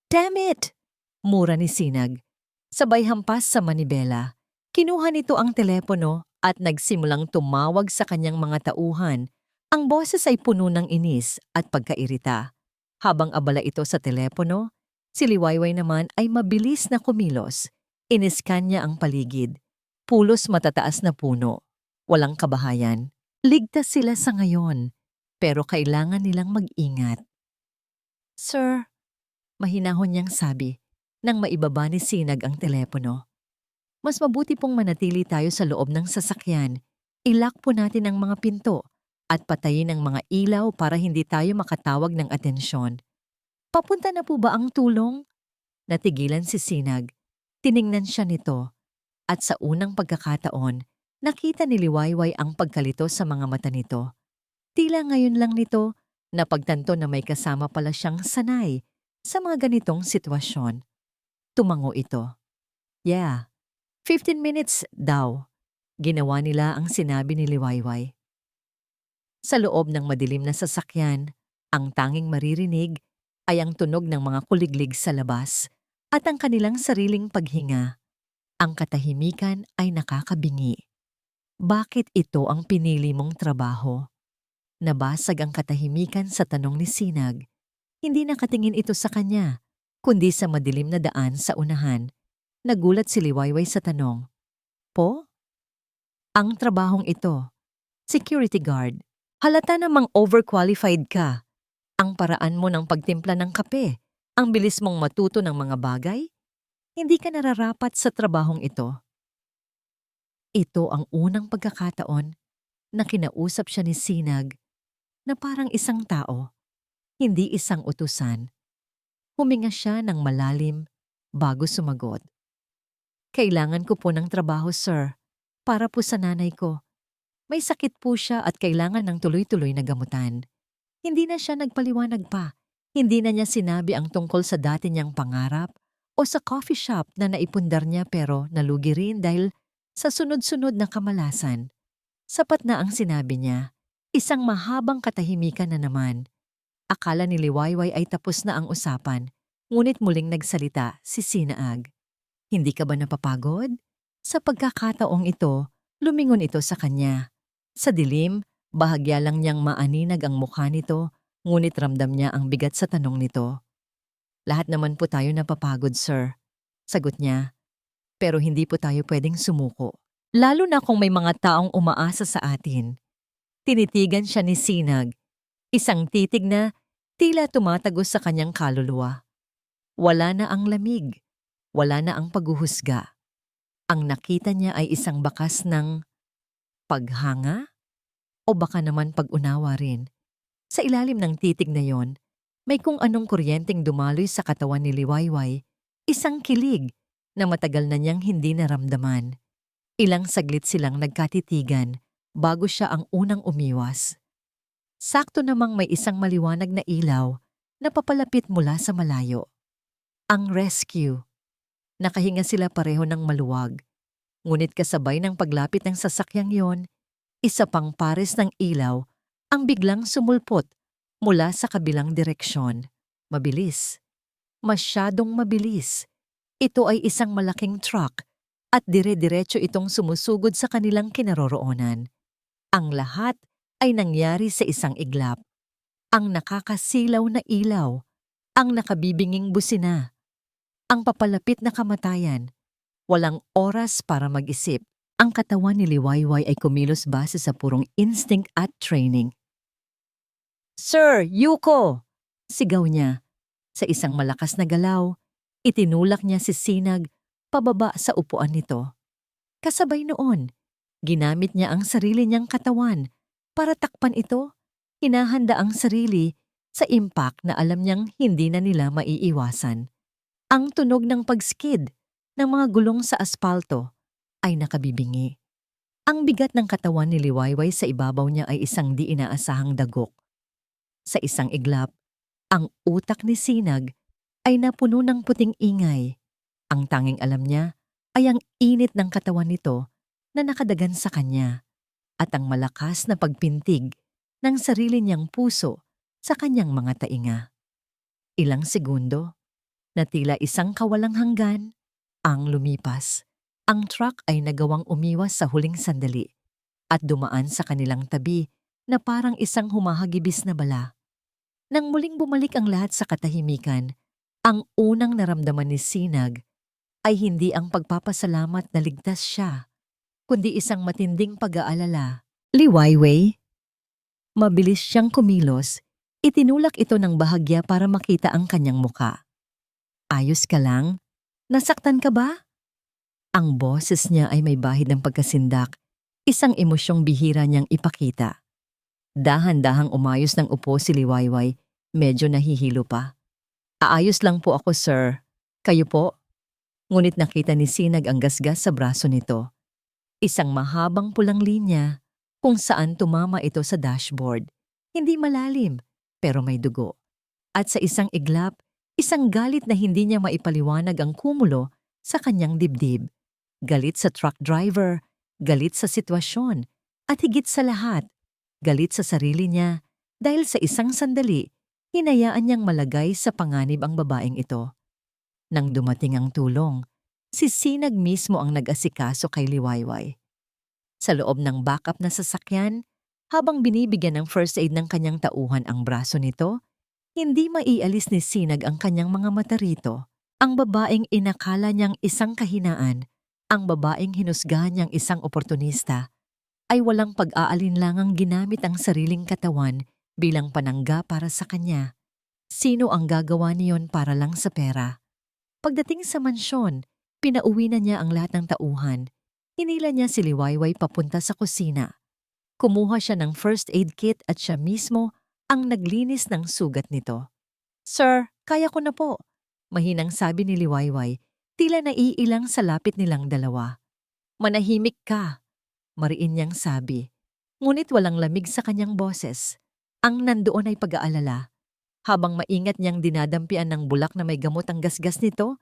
Damn it! Mura ni Sinag. Sabay hampas sa manibela, kinuha nito ang telepono at nagsimulang tumawag sa kanyang mga tauhan. Ang boses ay puno ng inis at pagkairita. Habang abala ito sa telepono, si Liwayway naman ay mabilis na kumilos. Iniskan niya ang paligid. Pulos matataas na puno. Walang kabahayan. Ligtas sila sa ngayon, pero kailangan nilang mag-ingat. Sir, mahinahon niyang sabi nang maibaba ni Sinag ang telepono. Mas mabuti pong manatili tayo sa loob ng sasakyan. Ilock po natin ang mga pinto at patayin ang mga ilaw para hindi tayo makatawag ng atensyon. Papunta na po ba ang tulong? Natigilan si Sinag. Tiningnan siya nito at sa unang pagkakataon, nakita ni Liwayway ang pagkalito sa mga mata nito. Tila ngayon lang nito napagtanto na may kasama pala siyang sanay sa mga ganitong sitwasyon. Tumango ito. Yeah, 15 minutes daw. Ginawa nila ang sinabi ni Liwayway. Sa loob ng madilim na sasakyan, ang tanging maririnig ay ang tunog ng mga kuliglig sa labas at ang kanilang sariling paghinga. Ang katahimikan ay nakakabingi. Bakit ito ang pinili mong trabaho? Nabasag ang katahimikan sa tanong ni Sinag. Hindi nakatingin ito sa kanya, kundi sa madilim na daan sa unahan. Nagulat si Liwayway sa tanong. Po? Ang trabahong ito, security guard. Halata namang overqualified ka. Ang paraan mo ng pagtimpla ng kape, ang bilis mong matuto ng mga bagay, hindi ka nararapat sa trabahong ito. Ito ang unang pagkakataon na kinausap siya ni Sinag na parang isang tao, hindi isang utusan. Huminga siya ng malalim bago sumagot. Kailangan ko po ng trabaho, sir. Para po sa nanay ko. May sakit po siya at kailangan ng tuloy-tuloy na gamutan. Hindi na siya nagpaliwanag pa. Hindi na niya sinabi ang tungkol sa dati niyang pangarap o sa coffee shop na naipundar niya pero nalugi rin dahil sa sunod-sunod na kamalasan. Sapat na ang sinabi niya. Isang mahabang katahimikan na naman. Akala ni Liwayway ay tapos na ang usapan, ngunit muling nagsalita si Sinaag. Hindi ka ba napapagod? Sa pagkakataong ito, lumingon ito sa kanya. Sa dilim, bahagya lang niyang maaninag ang mukha nito, ngunit ramdam niya ang bigat sa tanong nito. Lahat naman po tayo napapagod, sir. Sagot niya. Pero hindi po tayo pwedeng sumuko. Lalo na kung may mga taong umaasa sa atin. Tinitigan siya ni Sinag. Isang titig na tila tumatagos sa kanyang kaluluwa. Wala na ang lamig. Wala na ang paghuhusga. Ang nakita niya ay isang bakas ng paghanga o baka naman pag-unawa rin. Sa ilalim ng titig na yon, may kung anong kuryenteng dumaloy sa katawan ni Liwayway, isang kilig na matagal na niyang hindi naramdaman. Ilang saglit silang nagkatitigan bago siya ang unang umiwas. Sakto namang may isang maliwanag na ilaw na papalapit mula sa malayo. Ang rescue. Nakahinga sila pareho ng maluwag. Ngunit kasabay ng paglapit ng sasakyang yon, isa pang pares ng ilaw ang biglang sumulpot mula sa kabilang direksyon. Mabilis. Masyadong mabilis. Ito ay isang malaking truck at dire-diretso itong sumusugod sa kanilang kinaroroonan. Ang lahat ay nangyari sa isang iglap. Ang nakakasilaw na ilaw, ang nakabibinging busina, ang papalapit na kamatayan. Walang oras para mag-isip. Ang katawan ni Liwayway ay kumilos base sa purong instinct at training. Sir, Yuko! Sigaw niya. Sa isang malakas na galaw, itinulak niya si Sinag pababa sa upuan nito. Kasabay noon, ginamit niya ang sarili niyang katawan para takpan ito. Hinahanda ang sarili sa impact na alam niyang hindi na nila maiiwasan. Ang tunog ng pagskid ng mga gulong sa aspalto ay nakabibingi. Ang bigat ng katawan ni Liwayway sa ibabaw niya ay isang di inaasahang dagok. Sa isang iglap, ang utak ni Sinag ay napuno ng puting ingay. Ang tanging alam niya ay ang init ng katawan nito na nakadagan sa kanya at ang malakas na pagpintig ng sarili niyang puso sa kanyang mga tainga. Ilang segundo na tila isang kawalang hanggan ang lumipas. Ang truck ay nagawang umiwas sa huling sandali at dumaan sa kanilang tabi na parang isang humahagibis na bala. Nang muling bumalik ang lahat sa katahimikan, ang unang naramdaman ni Sinag ay hindi ang pagpapasalamat na ligtas siya, kundi isang matinding pag-aalala. Liwayway? Mabilis siyang kumilos, itinulak ito ng bahagya para makita ang kanyang muka. Ayos ka lang? Nasaktan ka ba? Ang boses niya ay may bahid ng pagkasindak, isang emosyong bihira niyang ipakita. Dahan-dahang umayos ng upo si Liwayway, medyo nahihilo pa. Aayos lang po ako, sir. Kayo po? Ngunit nakita ni Sinag ang gasgas sa braso nito. Isang mahabang pulang linya kung saan tumama ito sa dashboard. Hindi malalim, pero may dugo. At sa isang iglap, isang galit na hindi niya maipaliwanag ang kumulo sa kanyang dibdib. Galit sa truck driver, galit sa sitwasyon, at higit sa lahat, galit sa sarili niya dahil sa isang sandali, hinayaan niyang malagay sa panganib ang babaeng ito. Nang dumating ang tulong, si Sinag mismo ang nag-asikaso kay Liwayway. Sa loob ng backup na sasakyan, habang binibigyan ng first aid ng kanyang tauhan ang braso nito, hindi maialis ni Sinag ang kanyang mga mata rito. Ang babaeng inakala niyang isang kahinaan, ang babaeng hinusgahan niyang isang oportunista, ay walang pag-aalinlangang ginamit ang sariling katawan bilang panangga para sa kanya. Sino ang gagawa niyon para lang sa pera? Pagdating sa mansyon, pinauwi na niya ang lahat ng tauhan. Hinila niya si Liwayway papunta sa kusina. Kumuha siya ng first aid kit at siya mismo ang naglinis ng sugat nito. Sir, kaya ko na po. Mahinang sabi ni Liwayway, tila naiilang sa lapit nilang dalawa. Manahimik ka. mariin niyang sabi. Ngunit walang lamig sa kanyang boses. Ang nandoon ay pag-aalala. Habang maingat niyang dinadampian ng bulak na may gamot ang gasgas nito,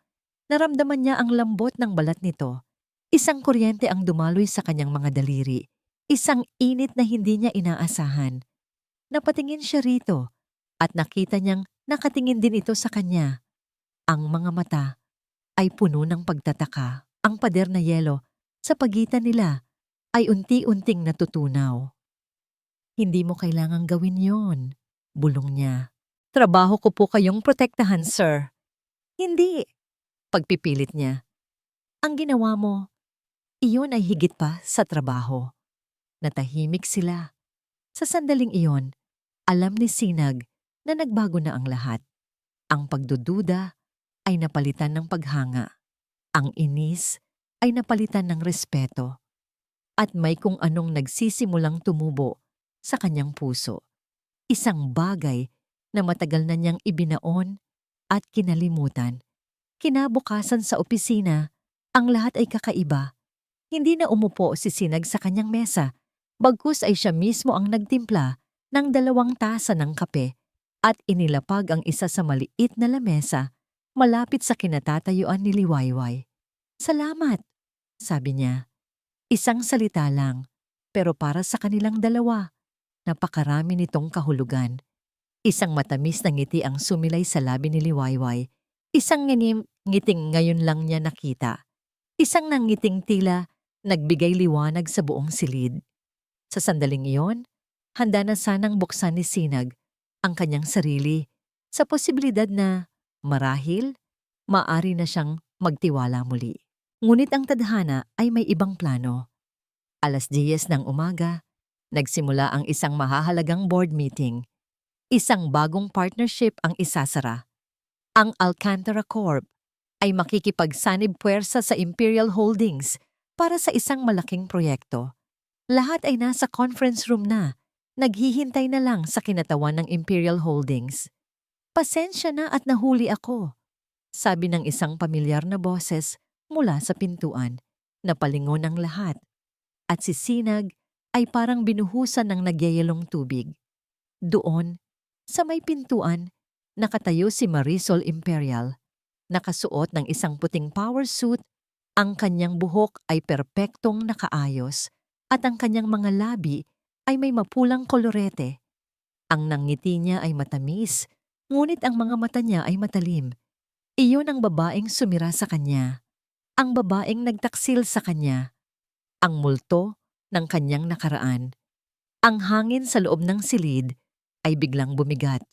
naramdaman niya ang lambot ng balat nito. Isang kuryente ang dumaloy sa kanyang mga daliri. Isang init na hindi niya inaasahan. Napatingin siya rito at nakita niyang nakatingin din ito sa kanya. Ang mga mata ay puno ng pagtataka. Ang pader na yelo sa pagitan nila ay unti-unting natutunaw. Hindi mo kailangang gawin yon, bulong niya. Trabaho ko po kayong protektahan, sir. Hindi, pagpipilit niya. Ang ginawa mo, iyon ay higit pa sa trabaho. Natahimik sila. Sa sandaling iyon, alam ni Sinag na nagbago na ang lahat. Ang pagdududa ay napalitan ng paghanga. Ang inis ay napalitan ng respeto. At may kung anong nagsisimulang tumubo sa kanyang puso. Isang bagay na matagal na niyang ibinaon at kinalimutan. Kinabukasan sa opisina, ang lahat ay kakaiba. Hindi na umupo si Sinag sa kanyang mesa, bagkus ay siya mismo ang nagtimpla ng 2 tasa ng kape at inilapag ang isa sa maliit na lamesa malapit sa kinatatayuan ni Liwayway. Salamat, sabi niya. Isang salita lang, pero para sa kanilang dalawa, napakarami nitong kahulugan. Isang matamis na ngiti ang sumilay sa labi ni Liwayway. Isang ngiting ngayon lang niya nakita. Isang nangiting tila nagbigay liwanag sa buong silid. Sa sandaling iyon, handa na sanang buksan ni Sinag ang kanyang sarili sa posibilidad na marahil maaari na siyang magtiwala muli. Ngunit ang tadhana ay may ibang plano. 10:00 ng umaga, nagsimula ang isang mahahalagang board meeting. Isang bagong partnership ang isasara. Ang Alcantara Corp ay makikipagsanib puwersa sa Imperial Holdings para sa isang malaking proyekto. Lahat ay nasa conference room na, naghihintay na lang sa kinatawan ng Imperial Holdings. Pasensya na at nahuli ako, sabi ng isang pamilyar na boses mula sa pintuan. Napalingon ang lahat. At si Sinag ay parang binuhusan ng nagyayalong tubig. Doon, sa may pintuan, nakatayo si Marisol Imperial. Nakasuot ng isang puting power suit, ang kanyang buhok ay perpektong nakaayos at ang kanyang mga labi ay may mapulang kolorete. Ang nangiti niya ay matamis, ngunit ang mga mata niya ay matalim. Iyon ang babaeng sumira sa kanya. Ang babaeng nagtaksil sa kanya. Ang multo ng kanyang nakaraan. Ang hangin sa loob ng silid ay biglang bumigat.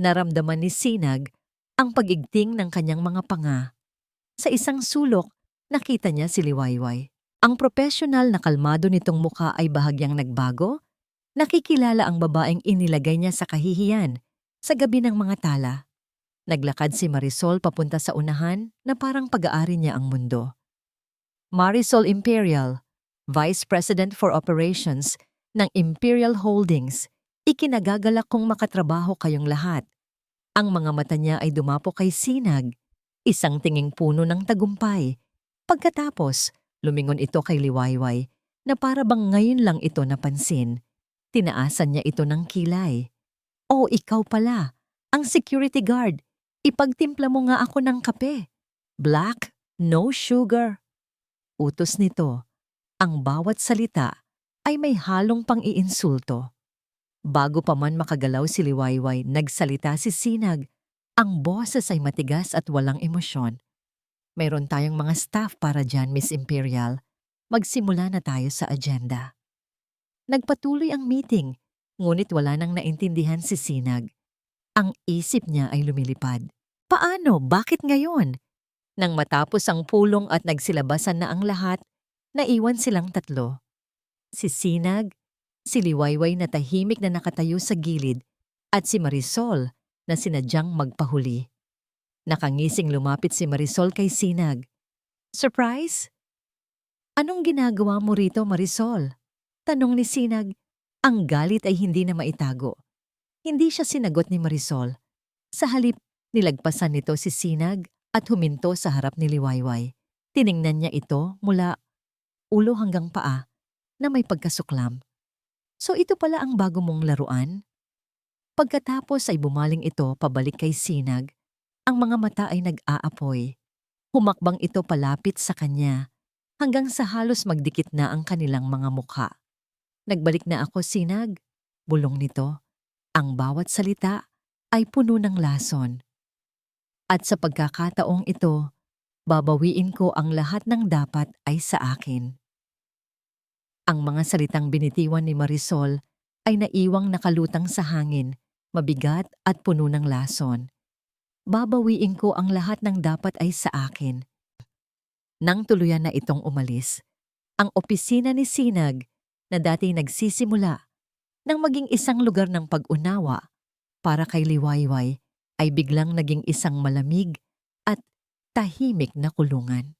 Naramdaman ni Sinag ang pagigting ng kanyang mga panga. Sa isang sulok, nakita niya si Liwayway. Ang profesional na kalmado nitong mukha ay bahagyang nagbago. Nakikilala ang babaeng inilagay niya sa kahihiyan sa gabi ng mga tala. Naglakad si Marisol papunta sa unahan na parang pag-aari niya ang mundo. Marisol Imperial, Vice President for Operations ng Imperial Holdings, ikinagagalak kong makatrabaho kayong lahat. Ang mga mata niya ay dumapo kay Sinag, isang tinging puno ng tagumpay. Pagkatapos, lumingon ito kay Liwayway na para bang ngayon lang ito napansin. Tinaasan niya ito ng kilay. "Oh, ikaw pala, ang security guard. Ipagtimpla mo nga ako ng kape. Black, no sugar." Utos nito. Ang bawat salita ay may halong pang-iinsulto. Bago pa man makagalaw si Liwayway, nagsalita si Sinag. Ang boses ay matigas at walang emosyon. "Mayroon tayong mga staff para dyan, Miss Imperial. Magsimula na tayo sa agenda." Nagpatuloy ang meeting, ngunit wala nang naintindihan si Sinag. Ang isip niya ay lumilipad. Paano? Bakit ngayon? Nang matapos ang pulong at nagsilabasan na ang lahat, naiwan silang tatlo. Si Sinag, si Liwayway na tahimik na nakatayo sa gilid, at si Marisol na sinadyang magpahuli. Nakangising lumapit si Marisol kay Sinag. "Surprise? Anong ginagawa mo rito, Marisol?" Tanong ni Sinag. Ang galit ay hindi na maitago. Hindi siya sinagot ni Marisol. Sa halip, nilagpasan nito si Sinag at huminto sa harap ni Liwayway. Tiningnan niya ito mula ulo hanggang paa. na may pagkasuklam. So ito pala ang bago mong laruan? Pagkatapos ay bumaling ito pabalik kay Sinag, ang mga mata ay nag-aapoy. Humakbang ito palapit sa kanya hanggang sa halos magdikit na ang kanilang mga mukha. Nagbalik na ako, Sinag. Bulong nito. Ang bawat salita ay puno ng lason. At sa pagkakataong ito, babawiin ko ang lahat ng dapat ay sa akin. Ang mga salitang binitiwan ni Marisol ay naiwang nakalutang sa hangin, mabigat at puno ng lason. Babawiin ko ang lahat ng dapat ay sa akin. Nang tuluyan na itong umalis, ang opisina ni Sinag na dati nagsisimula nang maging isang lugar ng pag-unawa para kay Liwayway ay biglang naging isang malamig at tahimik na kulungan.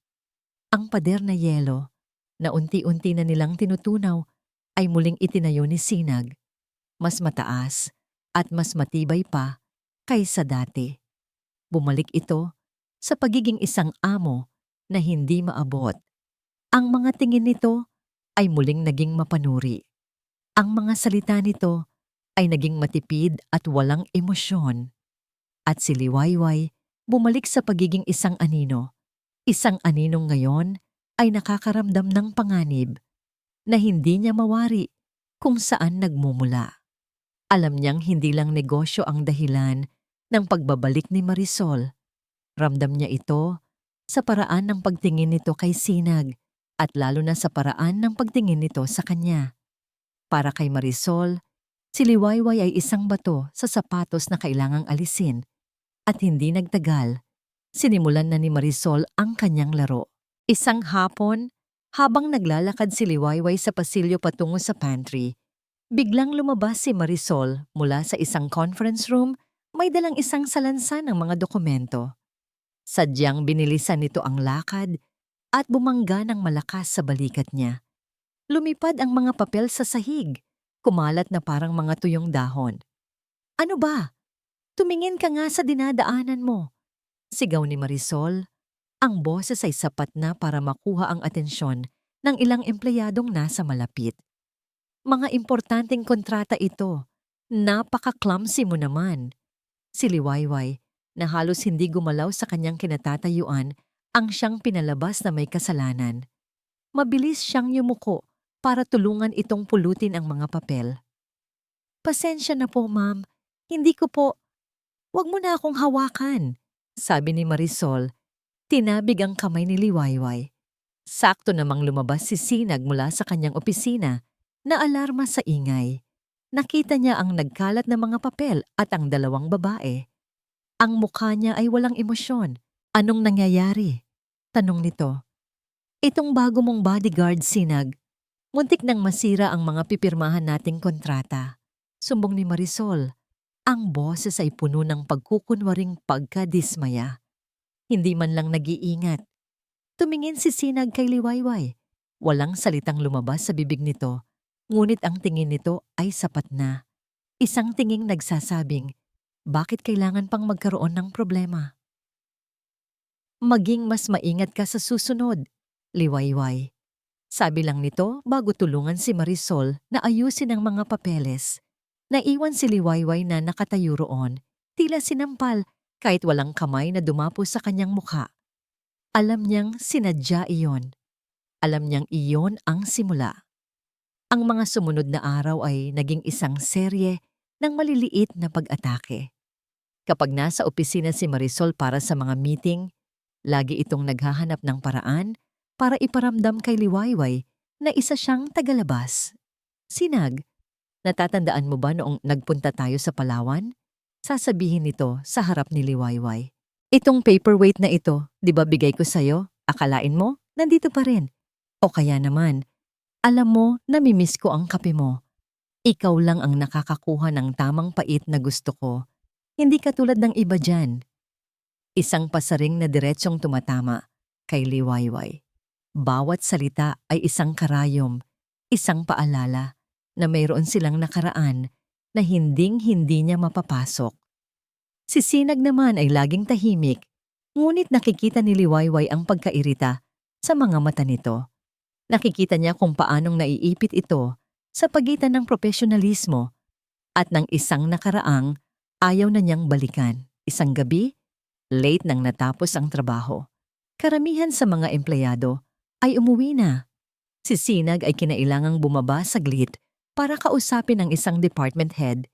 Ang pader na yelo na unti-unti na nilang tinutunaw ay muling itinayo ni Sinag, mas mataas at mas matibay pa kaysa dati. Bumalik ito sa pagiging isang amo na hindi maabot. Ang mga tingin nito ay muling naging mapanuri. Ang mga salita nito ay naging matipid at walang emosyon. At si Liwayway bumalik sa pagiging isang anino. Isang aninong ngayon ay nakakaramdam ng panganib na hindi niya mawari kung saan nagmumula. Alam niyang hindi lang negosyo ang dahilan ng pagbabalik ni Marisol. Ramdam niya ito sa paraan ng pagtingin nito kay Sinag at lalo na sa paraan ng pagtingin nito sa kanya. Para kay Marisol, si Liwayway ay isang bato sa sapatos na kailangang alisin at hindi nagtagal, sinimulan na ni Marisol ang kanyang laro. Isang hapon, habang naglalakad si Liwayway sa pasilyo patungo sa pantry, biglang lumabas si Marisol mula sa isang conference room, may dalang isang salansan ng mga dokumento. Sadyang binilisan nito ang lakad at bumangga ng malakas sa balikat niya. Lumipad ang mga papel sa sahig, kumalat na parang mga tuyong dahon. Ano ba? Tumingin ka nga sa dinadaanan mo. Sigaw ni Marisol. Ang boses ay sapat na para makuha ang atensyon ng ilang empleyadong nasa malapit. Mga importanteng kontrata ito. Napaka-clumsy mo naman. Si Liwayway, na halos hindi gumalaw sa kanyang kinatatayuan, ang siyang pinalabas na may kasalanan. Mabilis siyang yumuko para tulungan itong pulutin ang mga papel. Pasensya na po, ma'am. Hindi ko po. Huwag mo na akong hawakan, sabi ni Marisol. Tinabig ang kamay ni Liwayway. Sakto namang lumabas si Sinag mula sa kanyang opisina na alarma sa ingay. Nakita niya ang nagkalat na mga papel at ang dalawang babae. Ang mukha niya ay walang emosyon. Anong nangyayari? Tanong nito. Itong bago mong bodyguard, Sinag. Muntik nang masira ang mga pipirmahan nating kontrata. Sumbong ni Marisol. Ang boses ay puno ng pagkukunwaring pagkadismaya. Hindi man lang nag-iingat. Tumingin si Sinag kay Liwayway. Walang salitang lumabas sa bibig nito, ngunit ang tingin nito ay sapat na. Isang tinging nagsasabing, bakit kailangan pang magkaroon ng problema? Maging mas maingat ka sa susunod, Liwayway. Sabi lang nito bago tulungan si Marisol na ayusin ang mga papeles. Naiwan si Liwayway na nakatayo roon, tila sinampal kahit walang kamay na dumapo sa kanyang mukha. Alam niyang sinadya iyon. Alam niyang iyon ang simula. Ang mga sumunod na araw ay naging isang serye ng maliliit na pag-atake. Kapag nasa opisina si Marisol para sa mga meeting, lagi itong naghahanap ng paraan para iparamdam kay Liwayway na isa siyang tagalabas. Sinag, natatandaan mo ba noong nagpunta tayo sa Palawan? Sasabihin nito sa harap ni Liwayway. Itong paperweight na ito, di ba bigay ko sa'yo? Akalain mo, nandito pa rin. O kaya naman, alam mo, namimiss ko ang kape mo. Ikaw lang ang nakakakuha ng tamang pait na gusto ko. Hindi katulad ng iba dyan. Isang pasaring na diretsyong tumatama kay Liwayway. Bawat salita ay isang karayom, isang paalala na mayroon silang nakaraan na hinding-hindi niya mapapasok. Si Sinag naman ay laging tahimik, ngunit nakikita ni Liwayway ang pagkairita sa mga mata nito. Nakikita niya kung paanong naiipit ito sa pagitan ng profesionalismo at ng isang nakaraang ayaw na niyang balikan. Isang gabi, late nang natapos ang trabaho. Karamihan sa mga empleyado ay umuwi na. Si Sinag ay kinailangang bumaba saglit para kausapin ang isang department head.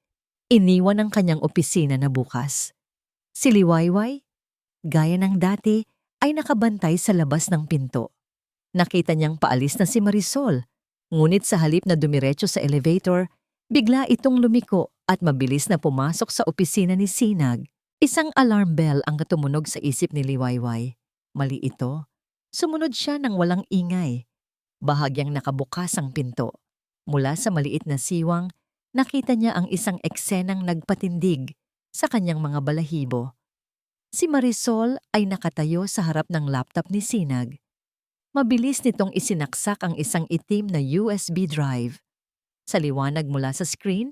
Iniwan ang kanyang opisina na bukas. Si Liwayway, gaya ng dati, ay nakabantay sa labas ng pinto. Nakita niyang paalis na si Marisol, ngunit sa halip na dumiretso sa elevator, bigla itong lumiko at mabilis na pumasok sa opisina ni Sinag. Isang alarm bell ang tumunog sa isip ni Liwayway. Mali ito. Sumunod siya ng walang ingay. Bahagyang nakabukas ang pinto. Mula sa maliit na siwang, nakita niya ang isang eksenang nagpatindig sa kanyang mga balahibo. Si Marisol ay nakatayo sa harap ng laptop ni Sinag. Mabilis nitong isinaksak ang isang itim na USB drive. Sa liwanag mula sa screen,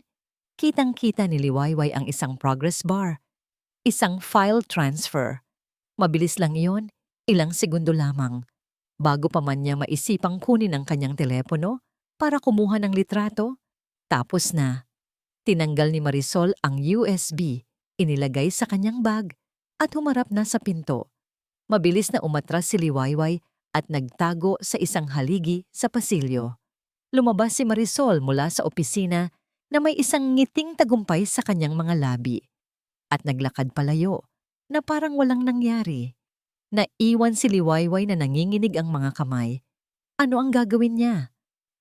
kitang-kita ni Liwayway ang isang progress bar. Isang file transfer. Mabilis lang iyon, ilang segundo lamang. Bago pa man niya maisipang kunin ang kanyang telepono para kumuha ng litrato, tapos na. Tinanggal ni Marisol ang USB, inilagay sa kanyang bag, at humarap na sa pinto. Mabilis na umatras si Liwayway at nagtago sa isang haligi sa pasilyo. Lumabas si Marisol mula sa opisina na may isang ngiting tagumpay sa kanyang mga labi. At naglakad palayo na parang walang nangyari. Naiwan si Liwayway na nanginginig ang mga kamay. Ano ang gagawin niya?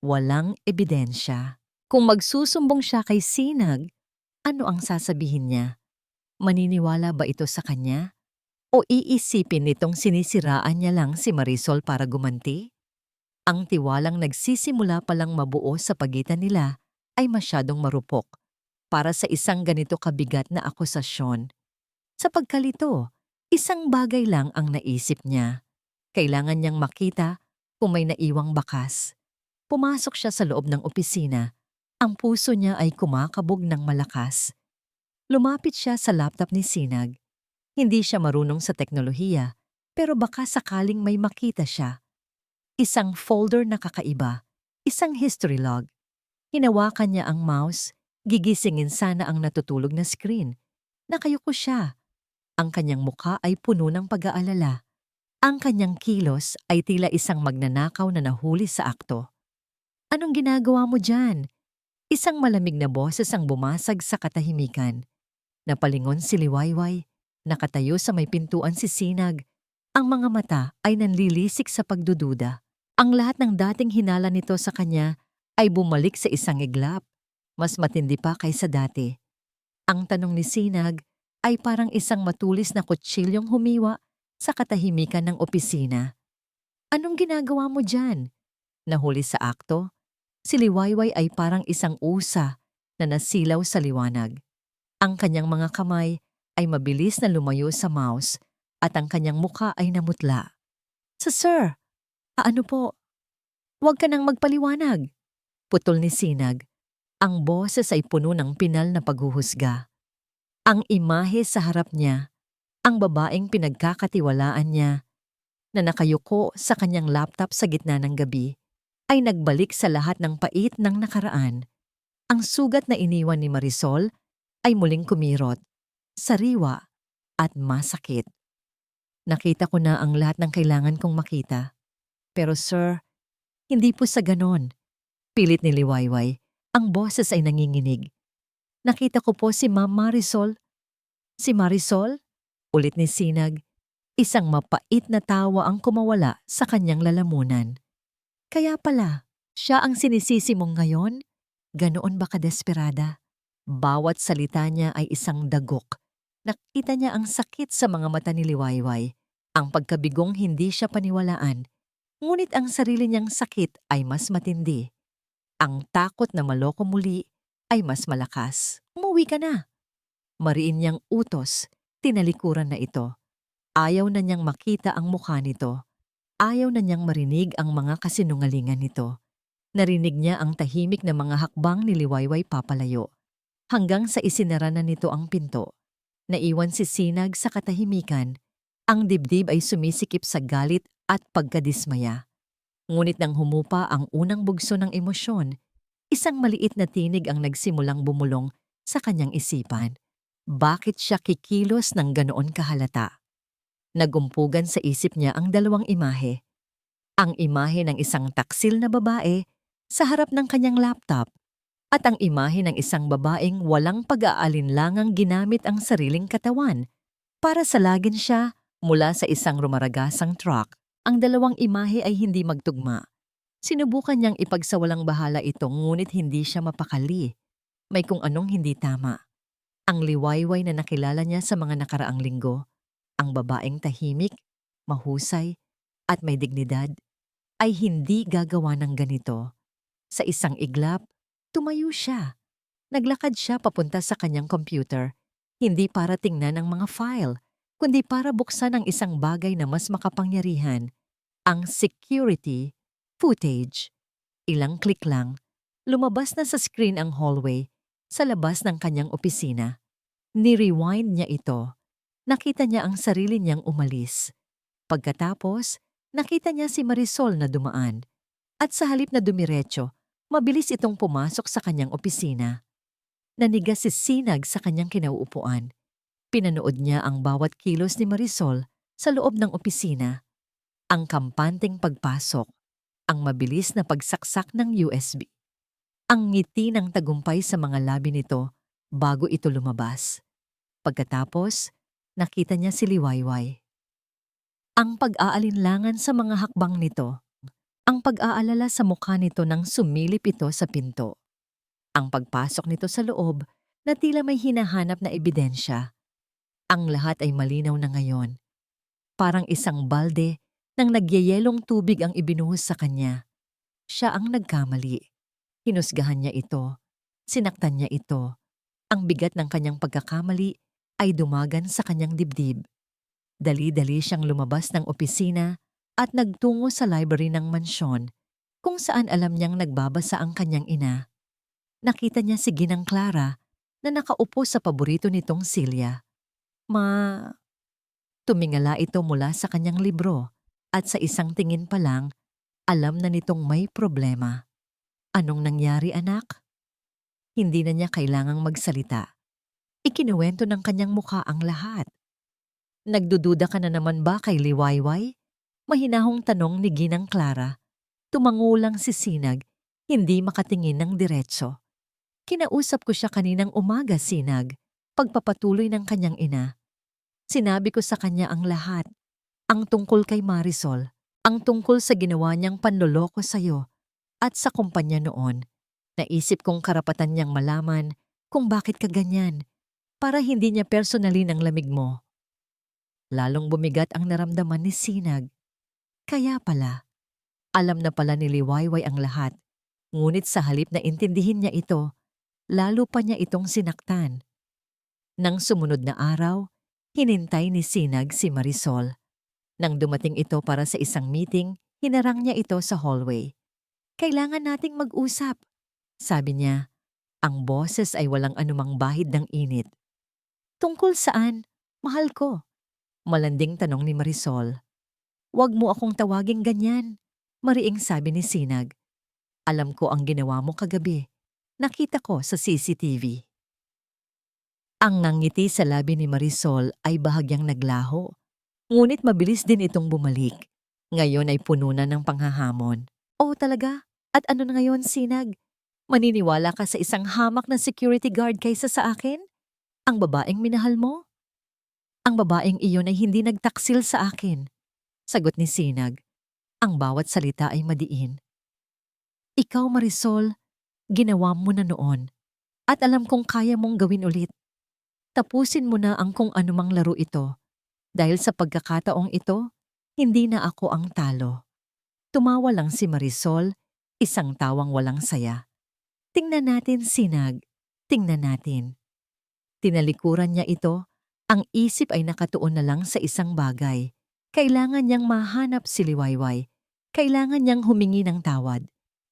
Walang ebidensya. Kung magsusumbong siya kay Sinag, ano ang sasabihin niya? Maniniwala ba ito sa kanya? O iisipin nitong sinisiraan niya lang si Marisol para gumanti? Ang tiwalang nagsisimula palang mabuo sa pagitan nila ay masyadong marupok para sa isang ganito kabigat na akusasyon. Sa pagkalito, isang bagay lang ang naisip niya. Kailangan niyang makita kung may naiwang bakas. Pumasok siya sa loob ng opisina. Ang puso niya ay kumakabog ng malakas. Lumapit siya sa laptop ni Sinag. Hindi siya marunong sa teknolohiya, pero baka sakaling may makita siya. Isang folder na kakaiba, isang history log. Hinawakan niya ang mouse, gigisingin sana ang natutulog na screen. Nakayuko siya. Ang kanyang mukha ay puno ng pag-aalala. Ang kanyang kilos ay tila isang magnanakaw na nahuli sa akto. Anong ginagawa mo dyan? Isang malamig na boses ang bumasag sa katahimikan. Napalingon si Liwayway. Nakatayo sa may pintuan si Sinag. Ang mga mata ay nanlilisik sa pagdududa. Ang lahat ng dating hinala nito sa kanya ay bumalik sa isang iglap. Mas matindi pa kaysa dati. Ang tanong ni Sinag ay parang isang matulis na kutsilyong humiwa sa katahimikan ng opisina. Anong ginagawa mo dyan? Nahuli sa akto, si Liwayway ay parang isang usa na nasilaw sa liwanag. Ang kanyang mga kamay ay mabilis na lumayo sa mouse at ang kanyang mukha ay namutla. Sir, ano po? Huwag ka nang magpaliwanag. Putol ni Sinag. Ang boses ay puno ng pinal na paghuhusga. Ang imahe sa harap niya, ang babaeng pinagkakatiwalaan niya, na nakayuko sa kanyang laptop sa gitna ng gabi, ay nagbalik sa lahat ng pait ng nakaraan. Ang sugat na iniwan ni Marisol ay muling kumirot, sariwa at masakit. Nakita ko na ang lahat ng kailangan kong makita. Pero sir, hindi po sa ganon. Pilit ni Liwayway, ang boses ay nanginginig. Nakita ko po si Ma'am Marisol. Si Marisol? Ulit ni Sinag. Isang mapait na tawa ang kumawala sa kanyang lalamunan. Kaya pala, siya ang sinisisi mong ngayon? Ganoon ba kadesperada? Bawat salita niya ay isang dagok. Nakita niya ang sakit sa mga mata ni Liwayway. Ang pagkabigong hindi siya paniwalaan. Ngunit ang sarili niyang sakit ay mas matindi. Ang takot na maloko muli ay mas malakas. Umuwi ka na. Mariin niyang utos, tinalikuran na ito. Ayaw na niyang makita ang mukha nito. Ayaw na niyang marinig ang mga kasinungalingan nito. Narinig niya ang tahimik na mga hakbang ni Liwayway papalayo. Hanggang sa isinara na nito ang pinto. Naiwan si Sinag sa katahimikan. Ang dibdib ay sumisikip sa galit at pagkadismaya. Ngunit nang humupa ang unang bugso ng emosyon, isang maliit na tinig ang nagsimulang bumulong sa kanyang isipan. Bakit siya kikilos ng ganoon kahalata? Nagumpugan sa isip niya ang dalawang imahe. Ang imahe ng isang taksil na babae sa harap ng kanyang laptop at ang imahe ng isang babaeng walang pag-aalinlangang ginamit ang sariling katawan para salagin siya mula sa isang rumaragasang truck. Ang dalawang imahe ay hindi magtugma. Sinubukan niyang ipagsawalang bahala ito ngunit hindi siya mapakali. May kung anong hindi tama. Ang liwayway na nakilala niya sa mga nakaraang linggo, ang babaeng tahimik, mahusay, at may dignidad, ay hindi gagawa ng ganito. Sa isang iglap, tumayo siya. Naglakad siya papunta sa kanyang computer, hindi para tingnan ang mga file, kundi para buksan ang isang bagay na mas makapangyarihan, ang security footage. Ilang click lang, lumabas na sa screen ang hallway sa labas ng kanyang opisina. Ni-rewind niya ito. Nakita niya ang sarili niyang umalis. Pagkatapos, nakita niya si Marisol na dumaan. At sa halip na dumiretso, mabilis itong pumasok sa kanyang opisina. Nanigas si Sinag sa kanyang kinauupuan. Pinanood niya ang bawat kilos ni Marisol sa loob ng opisina. Ang kampanteng pagpasok, ang mabilis na pagsaksak ng USB. Ang ngiti ng tagumpay sa mga labi nito bago ito lumabas. Pagkatapos, nakita niya si Liwayway. Ang pag-aalinlangan sa mga hakbang nito, ang pag-aalala sa mukha nito nang sumilip ito sa pinto. Ang pagpasok nito sa loob na tila may hinahanap na ebidensya. Ang lahat ay malinaw na ngayon. Parang isang balde ng nagyayelong tubig ang ibinuhos sa kanya. Siya ang nagkamali. Hinusgahan niya ito. Sinaktan niya ito. Ang bigat ng kanyang pagkakamali ay dumagan sa kanyang dibdib. Dali-dali siyang lumabas ng opisina at nagtungo sa library ng mansyon kung saan alam niyang nagbabasa ang kanyang ina. Nakita niya si Ginang Clara na nakaupo sa paborito nitong silya. Tumingala ito mula sa kanyang libro at sa isang tingin pa lang, alam na nitong may problema. Anong nangyari, anak? Hindi na niya kailangang magsalita. Ikinuwento ng kanyang mukha ang lahat. Nagdududa ka na naman ba kay Liwayway? Mahinahong tanong ni Ginang Clara. Tumangulang si Sinag, hindi makatingin ng diretso. Kinausap ko siya kaninang umaga, Sinag, pagpapatuloy ng kanyang ina. Sinabi ko sa kanya ang lahat, ang tungkol kay Marisol, ang tungkol sa ginawa niyang panloloko sa'yo at sa kumpanya noon. Naisip kong karapatan niyang malaman kung bakit ka ganyan para hindi niya personally ng lamig mo. Lalong bumigat ang naramdaman ni Sinag. Kaya pala, alam na pala ni Liwayway ang lahat, ngunit sa halip na intindihin niya ito, lalo pa niya itong sinaktan. Nang sumunod na araw, hinintay ni Sinag si Marisol. Nang dumating ito para sa isang meeting, hinarang niya ito sa hallway. Kailangan nating mag-usap, sabi niya. Ang boses ay walang anumang bahid ng init. Tungkol saan? Mahal ko. Malanding tanong ni Marisol. Huwag mo akong tawaging ganyan, mariing sabi ni Sinag. Alam ko ang ginawa mo kagabi. Nakita ko sa CCTV. Ang nangiti sa labi ni Marisol ay bahagyang naglaho. Ngunit mabilis din itong bumalik. Ngayon ay puno na ng panghahamon. Oh, talaga? At ano na ngayon, Sinag? Maniniwala ka sa isang hamak na security guard kaysa sa akin? Ang babaeng minahal mo? Ang babaeng iyon ay hindi nagtaksil sa akin. Sagot ni Sinag. Ang bawat salita ay madiin. Ikaw, Marisol, ginawa mo na noon. At alam kong kaya mong gawin ulit. Tapusin mo na ang kung anumang laro ito. Dahil sa pagkakataong ito, hindi na ako ang talo. Tumawa lang si Marisol, isang tawang walang saya. Tingnan natin, Sinag. Tingnan natin. Tinalikuran niya ito, ang isip ay nakatuon na lang sa isang bagay. Kailangan niyang mahanap si Liwayway. Kailangan niyang humingi ng tawad.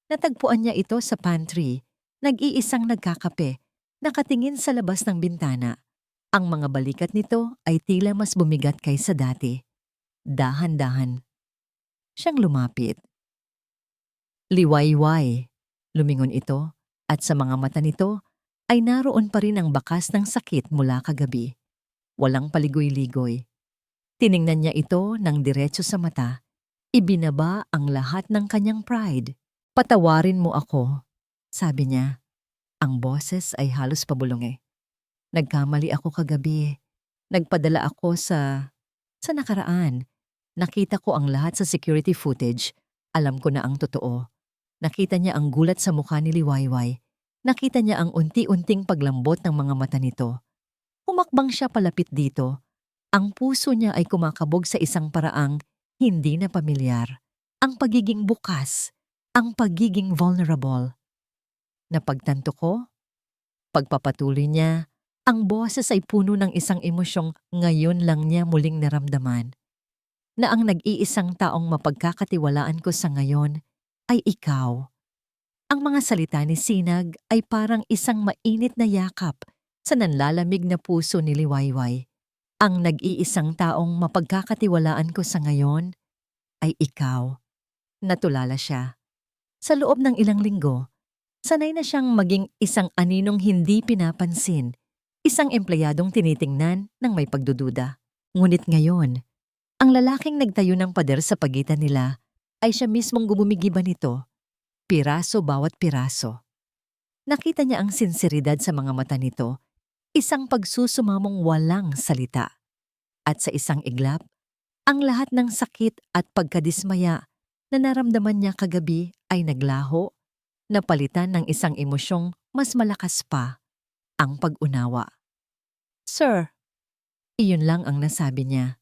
Natagpuan niya ito sa pantry, nag-iisang nagkakape, nakatingin sa labas ng bintana. Ang mga balikat nito ay tila mas bumigat kaysa dati. Dahan-dahan. Siyang lumapit. Liwayway. Lumingon ito at sa mga mata nito ay naroon pa rin ang bakas ng sakit mula kagabi. Walang paligoy-ligoy. Tiningnan niya ito ng diretso sa mata. Ibinaba ang lahat ng kanyang pride. Patawarin mo ako, sabi niya. Ang boses ay halos pabulong. Nagkamali ako kagabi. Nagpadala ako sa nakaraan. Nakita ko ang lahat sa security footage. Alam ko na ang totoo. Nakita niya ang gulat sa mukha ni Liwayway. Nakita niya ang unti-unting paglambot ng mga mata nito. Humakbang siya palapit dito. Ang puso niya ay kumakabog sa isang paraang hindi na pamilyar. Ang pagiging bukas, ang pagiging vulnerable. Napagtanto ko, pagpapatuloy niya, ang boses ay puno ng isang emosyong ngayon lang niya muling naramdaman. Na ang nag-iisang taong mapagkakatiwalaan ko sa ngayon ay ikaw. Ang mga salita ni Sinag ay parang isang mainit na yakap sa nanlalamig na puso ni Liwayway. Ang nag-iisang taong mapagkakatiwalaan ko sa ngayon ay ikaw. Natulala siya. Sa loob ng ilang linggo, sanay na siyang maging isang aninong hindi pinapansin, isang empleyadong tinitingnan ng may pagdududa. Ngunit ngayon, ang lalaking nagtayo ng pader sa pagitan nila ay siya mismong gubumigiba nito, piraso bawat piraso. Nakita niya ang sinseridad sa mga mata nito, isang pagsusumamong walang salita. At sa isang iglap, ang lahat ng sakit at pagkadismaya na naramdaman niya kagabi ay naglaho, napalitan ng isang emosyong mas malakas pa, ang pag-unawa. Sir, iyon lang ang nasabi niya.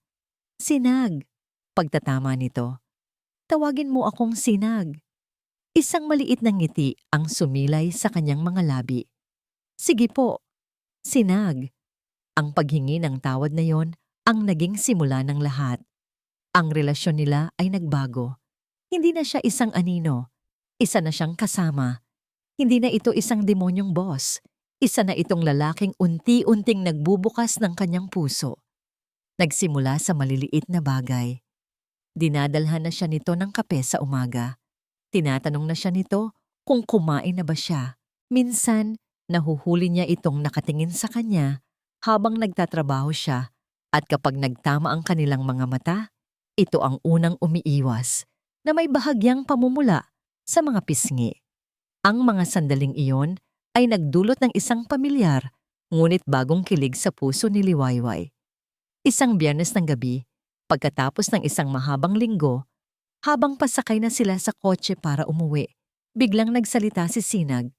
Sinag, pagtatama nito. Tawagin mo akong Sinag. Isang maliit na ngiti ang sumilay sa kanyang mga labi. Sige po, Sinag. Ang paghingi ng tawad na yon ang naging simula ng lahat. Ang relasyon nila ay nagbago. Hindi na siya isang anino. Isa na siyang kasama. Hindi na ito isang demonyong boss. Isa na itong lalaking unti-unting nagbubukas ng kanyang puso. Nagsimula sa maliliit na bagay. Dinadalhan na siya nito ng kape sa umaga. Tinatanong na siya nito kung kumain na ba siya. Minsan, nahuhuli niya itong nakatingin sa kanya habang nagtatrabaho siya at kapag nagtama ang kanilang mga mata, ito ang unang umiiwas na may bahagyang pamumula sa mga pisngi. Ang mga sandaling iyon ay nagdulot ng isang pamilyar ngunit bagong kilig sa puso ni Liwayway. Isang Biyernes ng gabi, pagkatapos ng isang mahabang linggo, habang pasakay na sila sa kotse para umuwi, biglang nagsalita si Sinag.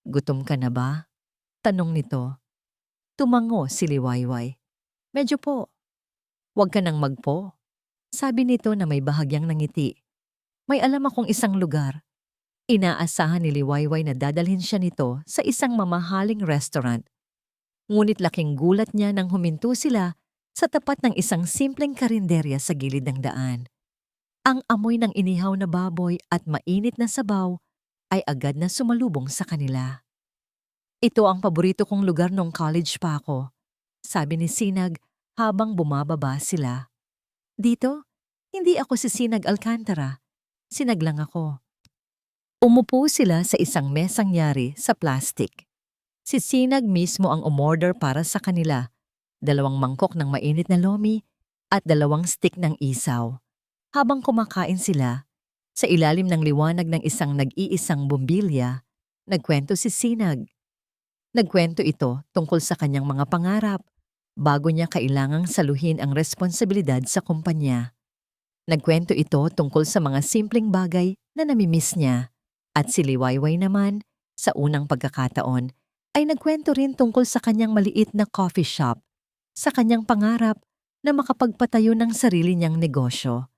Gutom ka na ba? Tanong nito. Tumango si Liwayway. Medyo po. Huwag ka nang magpo. Sabi nito na may bahagyang nangiti. May alam akong isang lugar. Inaasahan ni Liwayway na dadalhin siya nito sa isang mamahaling restaurant. Ngunit laking gulat niya nang huminto sila sa tapat ng isang simpleng karinderya sa gilid ng daan. Ang amoy ng inihaw na baboy at mainit na sabaw ay agad na sumalubong sa kanila. Ito ang paborito kong lugar nung college pa ako, sabi ni Sinag habang bumababa sila. Dito, hindi ako si Sinag Alcantara. Sinag lang ako. Umupo sila sa isang mesang yari sa plastic. Si Sinag mismo ang umorder para sa kanila, 2 mangkok ng mainit na lomi at 2 stick ng isaw. Habang kumakain sila, sa ilalim ng liwanag ng isang nag-iisang bumbilya, nagkwento si Sinag. Nagkwento ito tungkol sa kanyang mga pangarap bago niya kailangang saluhin ang responsibilidad sa kumpanya. Nagkwento ito tungkol sa mga simpleng bagay na namimiss niya. At si Liwayway naman, sa unang pagkakataon, ay nagkwento rin tungkol sa kanyang maliit na coffee shop, sa kanyang pangarap na makapagpatayo ng sarili niyang negosyo.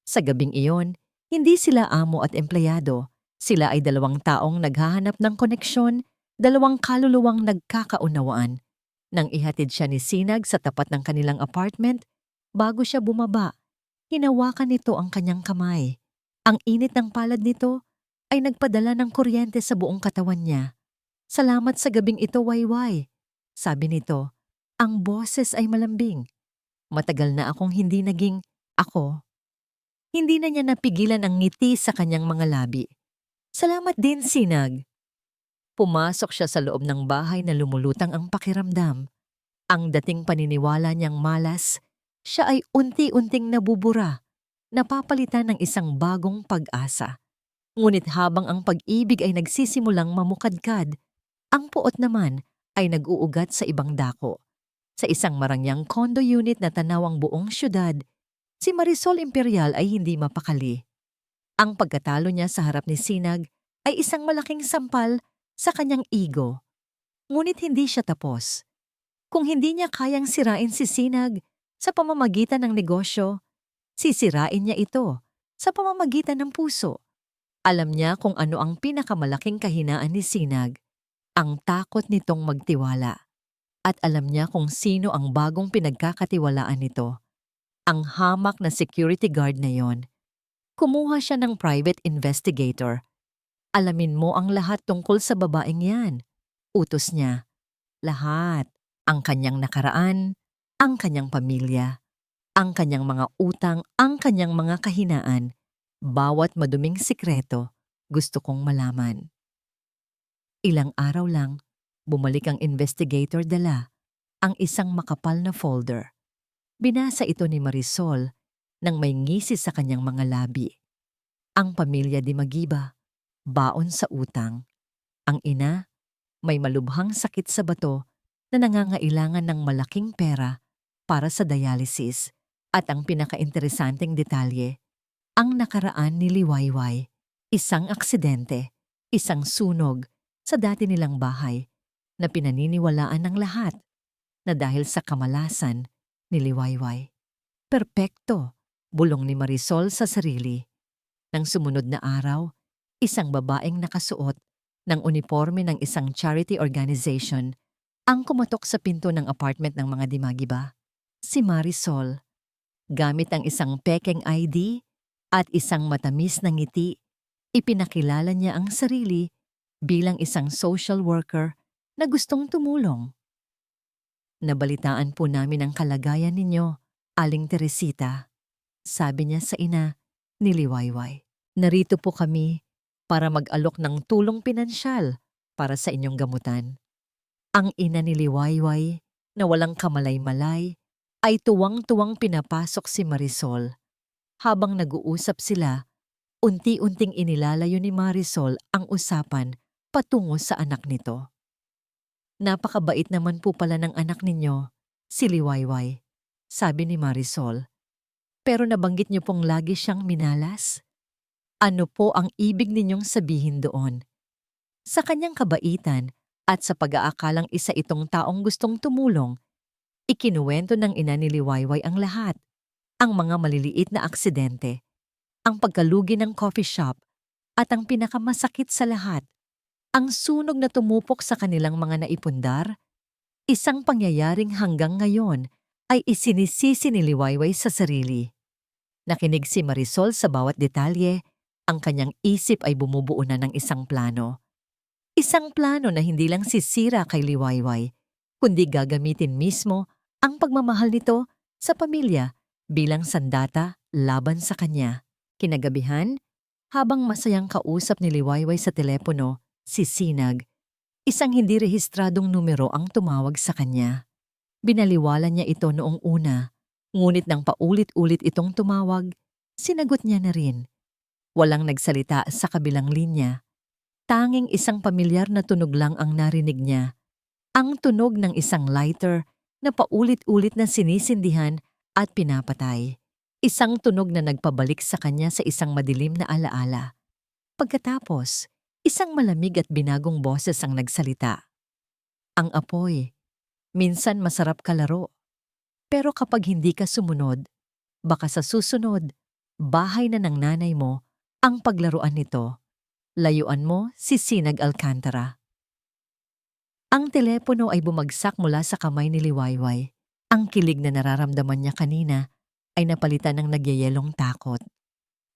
Sa gabing iyon, hindi sila amo at empleyado. Sila ay 2 taong naghahanap ng koneksyon, 2 kaluluwang nagkakaunawaan. Nang ihatid siya ni Sinag sa tapat ng kanilang apartment, bago siya bumaba, hinawakan nito ang kanyang kamay. Ang init ng palad nito ay nagpadala ng kuryente sa buong katawan niya. Salamat sa gabing ito, Wayway. Sabi nito, ang boses ay malambing. Matagal na akong hindi naging ako. Hindi na niya napigilan ang ngiti sa kanyang mga labi. Salamat din, Sinag. Pumasok siya sa loob ng bahay na lumulutang ang pakiramdam. Ang dating paniniwala niyang malas, siya ay unti-unting nabubura, napapalitan ng isang bagong pag-asa. Ngunit habang ang pag-ibig ay nagsisimulang mamukadkad, ang puot naman ay nag-uugat sa ibang dako. Sa isang marangyang condo unit na tanaw ang buong syudad, si Marisol Imperial ay hindi mapakali. Ang pagkatalo niya sa harap ni Sinag ay isang malaking sampal sa kanyang ego. Ngunit hindi siya tapos. Kung hindi niya kayang sirain si Sinag sa pamamagitan ng negosyo, sisirain niya ito sa pamamagitan ng puso. Alam niya kung ano ang pinakamalaking kahinaan ni Sinag, ang takot nitong magtiwala. At alam niya kung sino ang bagong pinagkakatiwalaan nito. Ang hamak na security guard na yon. Kumuha siya ng private investigator. Alamin mo ang lahat tungkol sa babaeng yan. Utos niya. Lahat. Ang kanyang nakaraan, ang kanyang pamilya, ang kanyang mga utang, ang kanyang mga kahinaan. Bawat maduming sikreto, gusto kong malaman. Ilang araw lang, bumalik ang investigator dala ang isang makapal na folder. Binasa ito ni Marisol nang may ngisi sa kanyang mga labi. Ang pamilya di Magiba, baon sa utang. Ang ina, may malubhang sakit sa bato na nangangailangan ng malaking pera para sa dialysis. At ang pinakainteresanteng detalye, ang nakaraan ni Liwayway, isang aksidente, isang sunog sa dati nilang bahay na pinaniniwalaan ng lahat na dahil sa kamalasan ni Liwayway. Perpekto, bulong ni Marisol sa sarili. Nang sumunod na araw, isang babaeng nakasuot ng uniforme ng isang charity organization ang kumatok sa pinto ng apartment ng mga Dimagiba. Si Marisol. Gamit ang isang pekeng ID at isang matamis na ngiti, ipinakilala niya ang sarili bilang isang social worker na gustong tumulong. Nabalitaan po namin ang kalagayan ninyo, Aling Teresita, sabi niya sa ina ni Liwayway. Narito po kami para mag-alok ng tulong pinansyal para sa inyong gamutan. Ang ina ni Liwayway na walang kamalay-malay ay tuwang-tuwang pinapasok si Marisol. Habang nag-uusap sila, unti-unting inilalayo ni Marisol ang usapan patungo sa anak nito. Napakabait naman po pala ng anak ninyo, si Liwayway, sabi ni Marisol. Pero nabanggit niyo pong lagi siyang minalas? Ano po ang ibig ninyong sabihin doon? Sa kanyang kabaitan at sa pag-aakalang isa itong taong gustong tumulong, ikinuwento ng ina ni Liwayway ang lahat. Ang mga maliliit na aksidente, ang pagkalugi ng coffee shop, at ang pinakamasakit sa lahat, ang sunog na tumupok sa kanilang mga naipundar. Isang pangyayaring hanggang ngayon ay isinisisi ni Liwayway sa sarili. Nakinig si Marisol sa bawat detalye, ang kanyang isip ay bumubuo na ng isang plano. Isang plano na hindi lang sisira kay Liwayway, kundi gagamitin mismo ang pagmamahal nito sa pamilya bilang sandata laban sa kanya. Kinagabihan, habang masayang kausap ni Liwayway sa telepono, si Sinag, isang hindi rehistradong numero ang tumawag sa kanya. Binaliwala niya ito noong una, ngunit nang paulit-ulit itong tumawag, sinagot niya na rin. Walang nagsalita sa kabilang linya. Tanging isang pamilyar na tunog lang ang narinig niya. Ang tunog ng isang lighter na paulit-ulit na sinisindihan at pinapatay. Isang tunog na nagpabalik sa kanya sa isang madilim na alaala. Pagkatapos, isang malamig at binagong boses ang nagsalita. Ang apoy, minsan masarap kalaro. Pero kapag hindi ka sumunod, baka sa susunod, bahay na ng nanay mo ang paglaruan nito. Layuan mo si Sinag Alcantara. Ang telepono ay bumagsak mula sa kamay ni Liwayway. Ang kilig na nararamdaman niya kanina ay napalitan ng nagyayelong takot.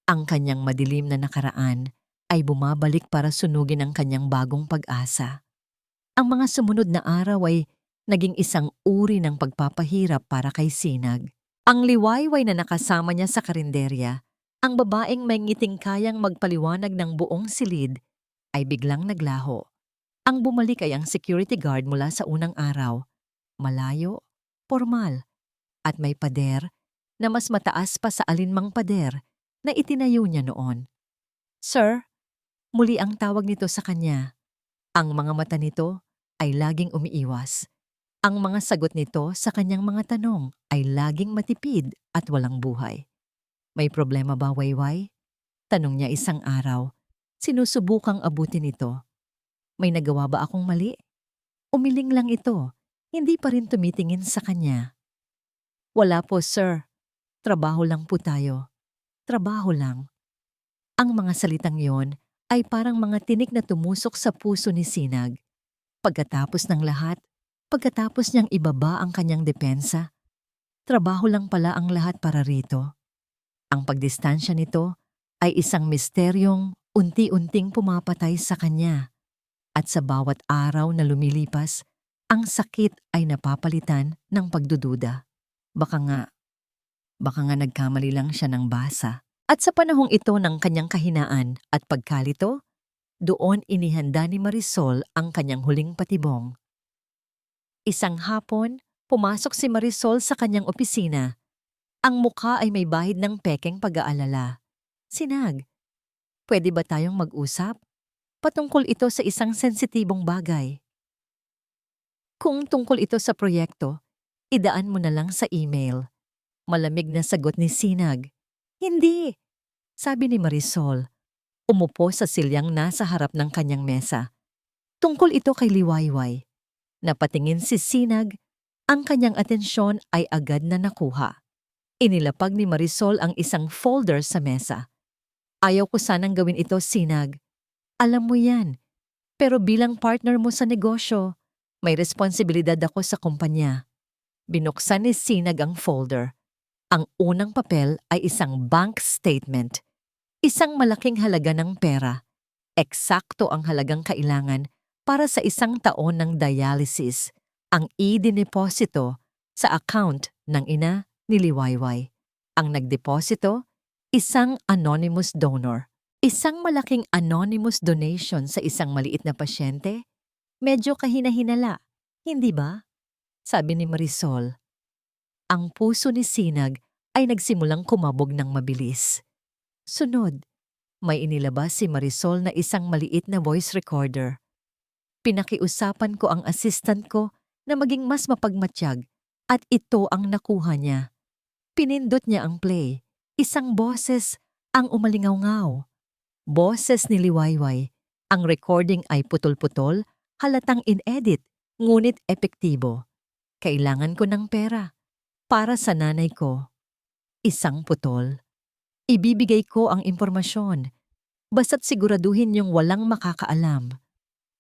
Ang kanyang madilim na nakaraan ay bumabalik para sunugin ang kanyang bagong pag-asa. Ang mga sumunod na araw ay naging isang uri ng pagpapahirap para kay Sinag. Ang Liwayway na nakasama niya sa karinderya Ang babaeng may ngiting kayang magpaliwanag ng buong silid ay biglang naglaho. Ang bumalik ay ang security guard mula sa unang araw. Malayo, formal, at may pader na mas mataas pa sa alinmang pader na itinayo niya noon. Sir, muli ang tawag nito sa kanya. Ang mga mata nito ay laging umiiwas. Ang mga sagot nito sa kanyang mga tanong ay laging matipid at walang buhay. May problema ba, Wayway? Tanong niya isang araw. Sinusubukang abutin ito. May nagawa ba akong mali? Umiling lang ito. Hindi pa rin tumitingin sa kanya. Wala po, sir. Trabaho lang po tayo. Trabaho lang. Ang mga salitang yon ay parang mga tinik na tumusok sa puso ni Sinag. Pagkatapos ng lahat, pagkatapos niyang ibaba ang kanyang depensa, trabaho lang pala ang lahat para rito. Ang pagdistansya nito ay isang misteryong unti-unting pumapatay sa kanya. At sa bawat araw na lumilipas, ang sakit ay napapalitan ng pagdududa. Baka nga nagkamali lang siya ng basa. At sa panahong ito ng kanyang kahinaan at pagkalito, doon inihanda ni Marisol ang kanyang huling patibong. Isang hapon, pumasok si Marisol sa kanyang opisina. Ang mukha ay may bahid ng pekeng pag-aalala. Sinag, pwede ba tayong mag-usap? Patungkol ito sa isang sensitibong bagay. Kung tungkol ito sa proyekto, idaan mo na lang sa email. Malamig na sagot ni Sinag. Hindi, sabi ni Marisol. Umupo sa silyang nasa harap ng kanyang mesa. Tungkol ito kay Liwayway. Napatingin si Sinag, ang kanyang atensyon ay agad na nakuha. Inilapag ni Marisol ang isang folder sa mesa. Ayaw ko sanang gawin ito, Sinag. Alam mo yan. Pero bilang partner mo sa negosyo, may responsibilidad ako sa kumpanya. Binuksan ni Sinag ang folder. Ang unang papel ay isang bank statement. Isang malaking halaga ng pera. Eksakto ang halagang kailangan para sa isang taon ng dialysis. Ang idineposito sa account ng ina ni Liwayway. Ang nagdeposito, isang anonymous donor. Isang malaking anonymous donation sa isang maliit na pasyente? Medyo kahina-hinala, hindi ba? Sabi ni Marisol. Ang puso ni Sinag ay nagsimulang kumabog ng mabilis. Sunod, may inilabas si Marisol na isang maliit na voice recorder. Pinakiusapan ko ang assistant ko na maging mas mapagmatsyag at ito ang nakuha niya. Pinindot niya ang play. Isang boses ang umalingaw-ngaw. Boses ni Liwayway. Ang recording ay putol-putol, halatang in-edit, ngunit epektibo. Kailangan ko ng pera. Para sa nanay ko. Isang putol. Ibibigay ko ang impormasyon. Basta't siguraduhin yung walang makakaalam.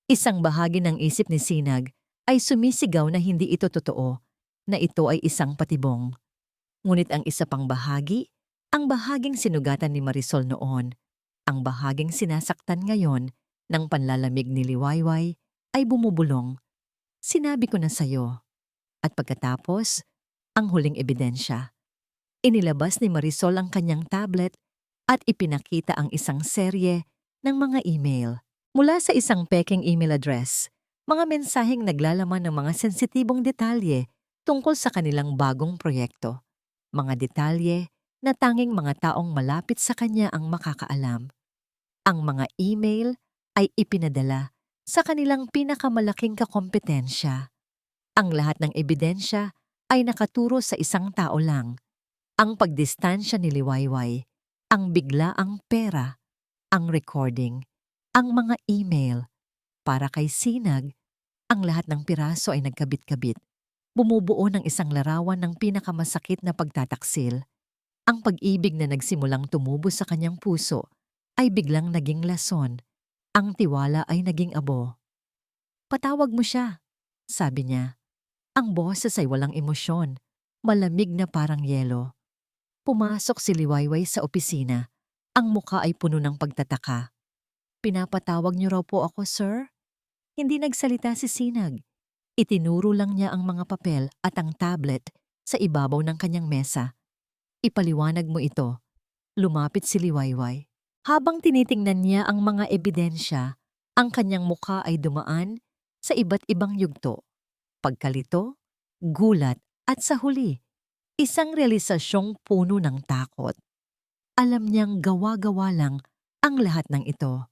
Isang bahagi ng isip ni Sinag ay sumisigaw na hindi ito totoo, na ito ay isang patibong. Ngunit ang isa pang bahagi, ang bahaging sinugatan ni Marisol noon, ang bahaging sinasaktan ngayon ng panlalamig ni Liwayway ay bumubulong. Sinabi ko na sa'yo. At pagkatapos, ang huling ebidensya. Inilabas ni Marisol ang kanyang tablet at ipinakita ang isang serye ng mga email. Mula sa isang peking email address, mga mensaheng naglalaman ng mga sensitibong detalye tungkol sa kanilang bagong proyekto. Mga detalye na tanging mga taong malapit sa kanya ang makakaalam. Ang mga email ay ipinadala sa kanilang pinakamalaking kakompetensya. Ang lahat ng ebidensya ay nakaturo sa isang tao lang. Ang pagdistansya ni Liwayway, ang biglaang pera, ang recording, ang mga email. Para kay Sinag, ang lahat ng piraso ay nagkabit-kabit. Bumubuo ng isang larawan ng pinakamasakit na pagtataksil. Ang pag-ibig na nagsimulang tumubo sa kanyang puso ay biglang naging lason. Ang tiwala ay naging abo. Patawag mo siya, sabi niya. Ang boses ay walang emosyon, malamig na parang yelo. Pumasok si Liwayway sa opisina. Ang muka ay puno ng pagtataka. Pinapatawag niyo raw po ako, sir? Hindi nagsalita si Sinag. Itinuro lang niya ang mga papel at ang tablet sa ibabaw ng kanyang mesa. Ipaliwanag mo ito. Lumapit si Liwayway. Habang tinitingnan niya ang mga ebidensya, ang kanyang mukha ay dumaan sa iba't ibang yugto. Pagkalito, gulat at sa huli, isang realisasyong puno ng takot. Alam niyang gawa-gawa lang ang lahat ng ito.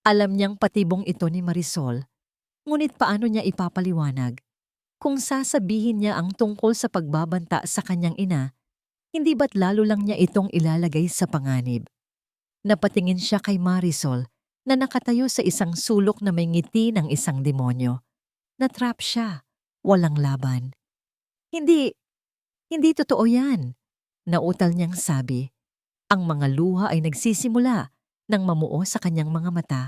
Alam niyang patibong ito ni Marisol, ngunit paano niya ipapaliwanag? Kung sasabihin niya ang tungkol sa pagbabanta sa kanyang ina, hindi ba't lalo lang niya itong ilalagay sa panganib? Napatingin siya kay Marisol na nakatayo sa isang sulok na may ngiti ng isang demonyo. Natrap siya, walang laban. Hindi, hindi totoo yan. Nautal niyang sabi. Ang mga luha ay nagsisimula nang mamuo sa kanyang mga mata.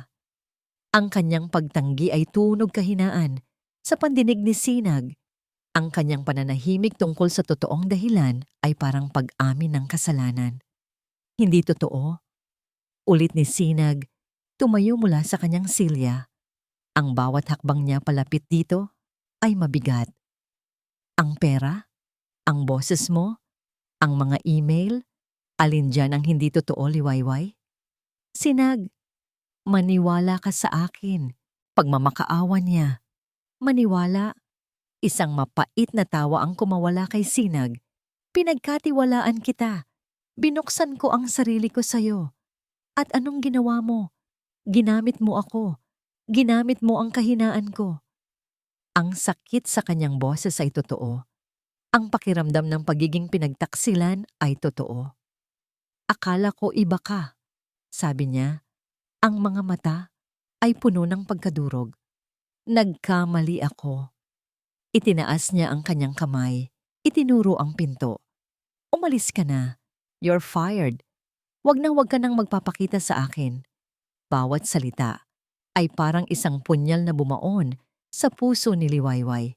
Ang kanyang pagtanggi ay tunog kahinaan sa pandinig ni Sinag. Ang kanyang pananahimik tungkol sa totoong dahilan ay parang pag-amin ng kasalanan. Hindi totoo. Ulit ni Sinag, tumayo mula sa kanyang silya. Ang bawat hakbang niya palapit dito ay mabigat. Ang pera, ang boses mo, ang mga email, alin dyan ang hindi totoo, Liwayway? Sinag, maniwala ka sa akin. Pagmamakaawa niya. Maniwala. Isang mapait na tawa ang kumawala kay Sinag. Pinagkatiwalaan kita. Binuksan ko ang sarili ko sa'yo. At anong ginawa mo? Ginamit mo ako. Ginamit mo ang kahinaan ko. Ang sakit sa kanyang boses ay totoo. Ang pakiramdam ng pagiging pinagtaksilan ay totoo. Akala ko iba ka. Sabi niya, ang mga mata ay puno ng pagkadurog. Nagkamali ako. Itinaas niya ang kanyang kamay. Itinuro ang pinto. Umalis ka na. You're fired. Wag ka nang magpapakita sa akin. Bawat salita ay parang isang punyal na bumaon sa puso ni Liwayway.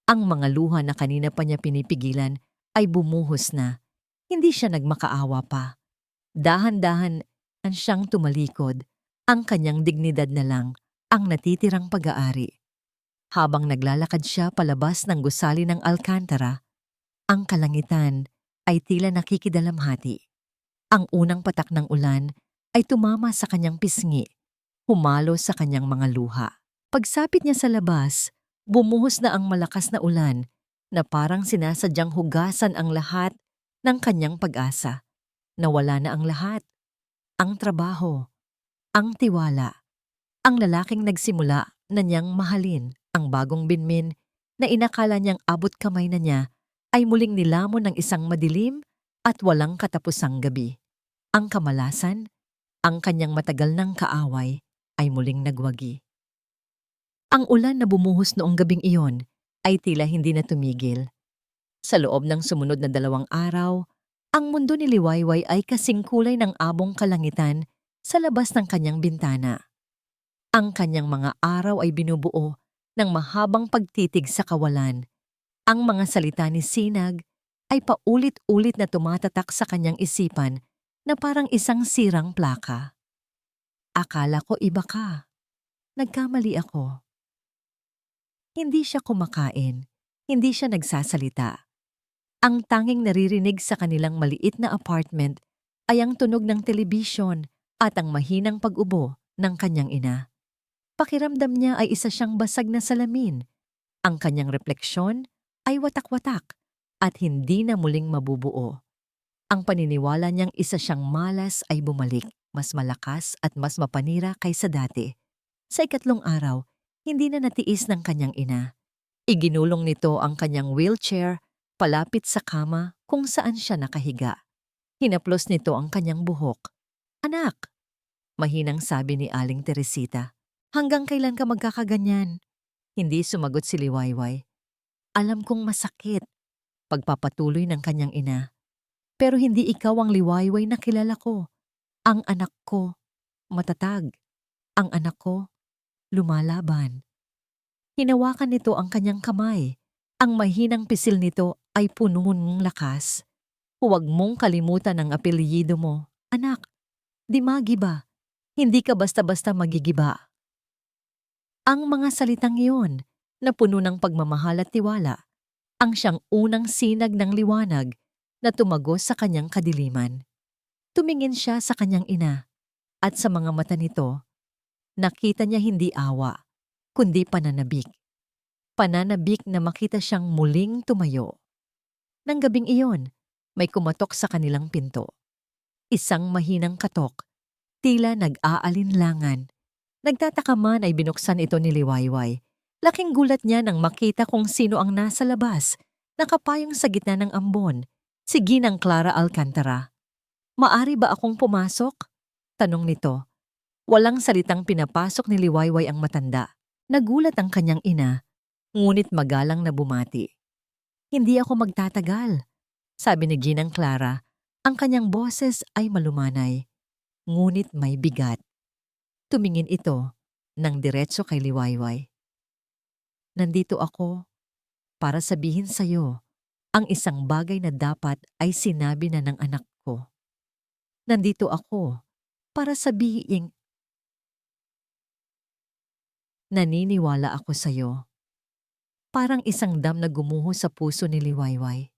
Ang mga luha na kanina pa niya pinipigilan ay bumuhos na. Hindi siya nagmakaawa pa. Dahan-dahan siyang tumalikod. Ang kanyang dignidad na lang ang natitirang pag-aari. Habang naglalakad siya palabas ng gusali ng Alcantara, ang kalangitan ay tila nakikidalamhati. Ang unang patak ng ulan ay tumama sa kanyang pisngi, humalo sa kanyang mga luha. Pagsapit niya sa labas, bumuhos na ang malakas na ulan na parang sinasadyang hugasan ang lahat ng kanyang pag-asa. Nawala na ang lahat. Ang trabaho, ang tiwala, ang lalaking nagsimula na niyang mahalin, ang bagong binmin na inakala niyang abot kamay na niya ay muling nilamon ng isang madilim at walang katapusang gabi. Ang kamalasan, ang kanyang matagal ng kaaway ay muling nagwagi. Ang ulan na bumuhos noong gabing iyon ay tila hindi na tumigil. Sa loob ng sumunod na 2 araw, ang mundo ni Liwayway ay kasing kulay ng abong kalangitan sa labas ng kanyang bintana. Ang kanyang mga araw ay binubuo ng mahabang pagtitig sa kawalan. Ang mga salita ni Sinag ay paulit-ulit na tumatatak sa kanyang isipan na parang isang sirang plaka. Akala ko iba ka. Nagkamali ako. Hindi siya kumakain. Hindi siya nagsasalita. Ang tanging naririnig sa kanilang maliit na apartment ay ang tunog ng telebisyon at ang mahinang pag-ubo ng kanyang ina. Pakiramdam niya ay isa siyang basag na salamin. Ang kanyang refleksyon ay watak-watak at hindi na muling mabubuo. Ang paniniwala niyang isa siyang malas ay bumalik, mas malakas at mas mapanira kaysa dati. Sa 3 araw, hindi na natiis ng kanyang ina. Iginulong nito ang kanyang wheelchair palapit sa kama kung saan siya nakahiga. Hinaplos nito ang kanyang buhok. Anak, mahinang sabi ni Aling Teresita. Hanggang kailan ka magkakaganyan? Hindi sumagot si Liwayway. Alam kong masakit. Pagpapatuloy ng kanyang ina. Pero hindi ikaw ang Liwayway na kilala ko. Ang anak ko, matatag. Ang anak ko, lumalaban. Hinawakan nito ang kanyang kamay. Ang mahinang pisil nito ay puno ng lakas. Huwag mong kalimutan ang apelyido mo. Anak, di magiba. Hindi ka basta-basta magigiba. Ang mga salitang iyon na puno ng pagmamahal at tiwala ang siyang unang sinag ng liwanag na tumagos sa kanyang kadiliman. Tumingin siya sa kanyang ina at sa mga mata nito, nakita niya hindi awa, kundi pananabik. Pananabik na makita siyang muling tumayo. Nang gabing iyon, may kumatok sa kanilang pinto. Isang mahinang katok, tila nag-aalinlangan. Nagtataka man ay binuksan ito ni Liwayway. Laking gulat niya nang makita kung sino ang nasa labas, nakapayong sa gitna ng ambon, si Ginang Clara Alcantara. "Maari ba akong pumasok?" tanong nito. Walang salitang pinapasok ni Liwayway ang matanda. Nagulat ang kanyang ina, ngunit magalang na bumati. "Hindi ako magtatagal," sabi ni Ginang Clara. Ang kanyang boses ay malumanay, ngunit may bigat. Tumingin ito ng diretso kay Liwayway. "Nandito ako para sabihin sa'yo ang isang bagay na dapat ay sinabi na ng anak ko. Nandito ako para sabihin naniniwala ako sa'yo." Parang isang dam na gumuho sa puso ni Liwayway.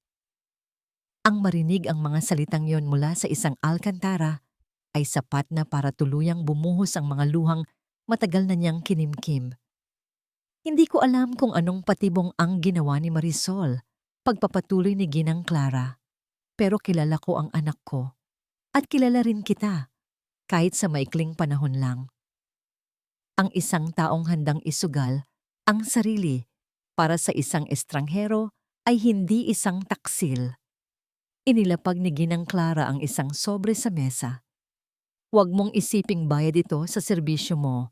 Ang marinig ang mga salitang yon mula sa isang Alcantara ay sapat na para tuluyang bumuhos ang mga luhang matagal na niyang kinimkim. "Hindi ko alam kung anong patibong ang ginawa ni Marisol," pagpapatuloy ni Ginang Clara. "Pero kilala ko ang anak ko at kilala rin kita, kahit sa maikling panahon lang. Ang isang taong handang isugal ang sarili para sa isang estranghero ay hindi isang taksil." Inilapag ni Ginang Clara ang isang sobre sa mesa. "Huwag mong isiping bayad ito sa serbisyo mo.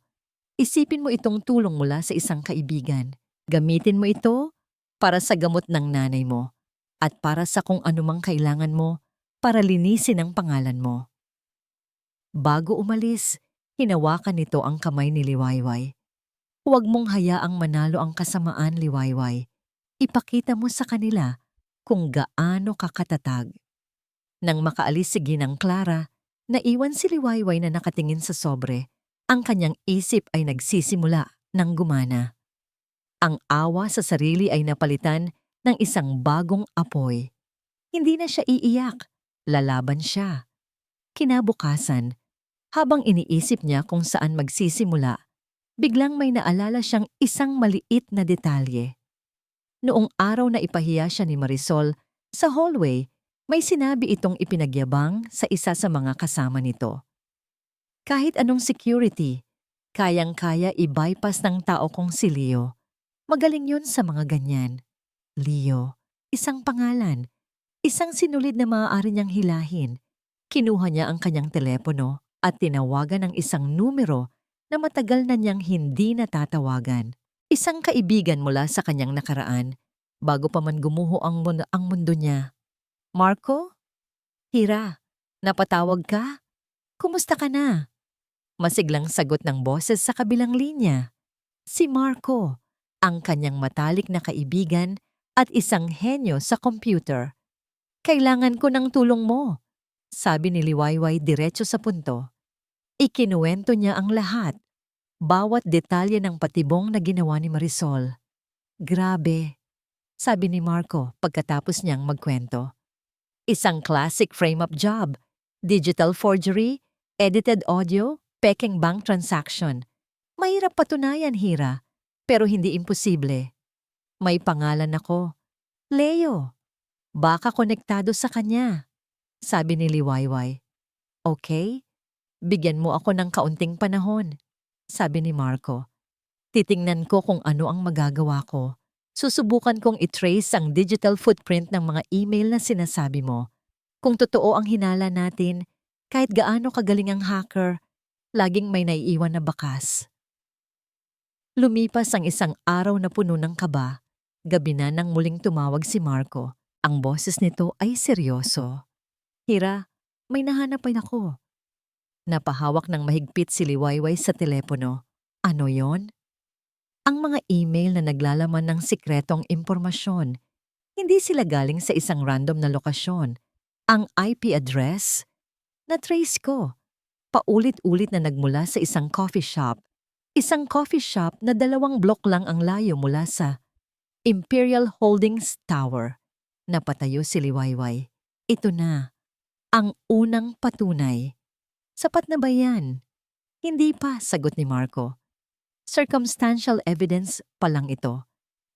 Isipin mo itong tulong mula sa isang kaibigan. Gamitin mo ito para sa gamot ng nanay mo at para sa kung anumang kailangan mo para linisin ang pangalan mo." Bago umalis, hinawakan nito ang kamay ni Liwayway. "Huwag mong hayaang manalo ang kasamaan, Liwayway. Ipakita mo sa kanila kung gaano ka katatag." Nang makaalis si Ginang Clara, naiwan si Liwayway na nakatingin sa sobre. Ang kanyang isip ay nagsisimula ng gumana. Ang awa sa sarili ay napalitan ng isang bagong apoy. Hindi na siya iiyak, lalaban siya. Kinabukasan, habang iniisip niya kung saan magsisimula, biglang may naalala siyang isang maliit na detalye. Noong araw na ipahiya siya ni Marisol, sa hallway, may sinabi itong ipinagyabang sa isa sa mga kasama nito. "Kahit anong security, kayang-kaya i-bypass ng tao kong si Leo. Magaling yun sa mga ganyan." Leo, isang pangalan, isang sinulid na maaari niyang hilahin. Kinuha niya ang kanyang telepono at tinawagan ang isang numero na matagal na niyang hindi natatawagan. Isang kaibigan mula sa kanyang nakaraan, bago pa man gumuho ang mundo niya. "Marco? Hira, napatawag ka? Kumusta ka na?" Masiglang sagot ng boses sa kabilang linya. Si Marco, ang kanyang matalik na kaibigan at isang henyo sa computer. "Kailangan ko ng tulong mo," sabi ni Liwayway diretso sa punto. Ikinuwento niya ang lahat. Bawat detalye ng patibong na ginawa ni Marisol. "Grabe," sabi ni Marco pagkatapos niyang magkwento. "Isang classic frame-up job, digital forgery, edited audio, peking bank transaction. Mahirap patunayan, Hira, pero hindi imposible. May pangalan ako. Leo. Baka konektado sa kanya," sabi ni Liwayway. "Okay, bigyan mo ako ng kaunting panahon," sabi ni Marco. "Titingnan ko kung ano ang magagawa ko. Susubukan kong i-trace ang digital footprint ng mga email na sinasabi mo. Kung totoo ang hinala natin, kahit gaano kagaling ang hacker, laging may naiiwan na bakas." Lumipas ang isang araw na puno ng kaba. Gabi na nang muling tumawag si Marco. Ang boses nito ay seryoso. "Hira, may nahanap ay ako." Napahawak ng mahigpit si Liwayway sa telepono. "Ano yon?" "Ang mga email na naglalaman ng sikretong impormasyon. Hindi sila galing sa isang random na lokasyon. Ang IP address? Na-trace ko. Paulit-ulit na nagmula sa isang coffee shop. Isang coffee shop na 2 blok lang ang layo mula sa Imperial Holdings Tower." Napatayo si Liwayway. "Ito na. Ang unang patunay. Sapat na ba yan? Hindi pa, sagot ni Marco. Circumstantial evidence pa lang ito.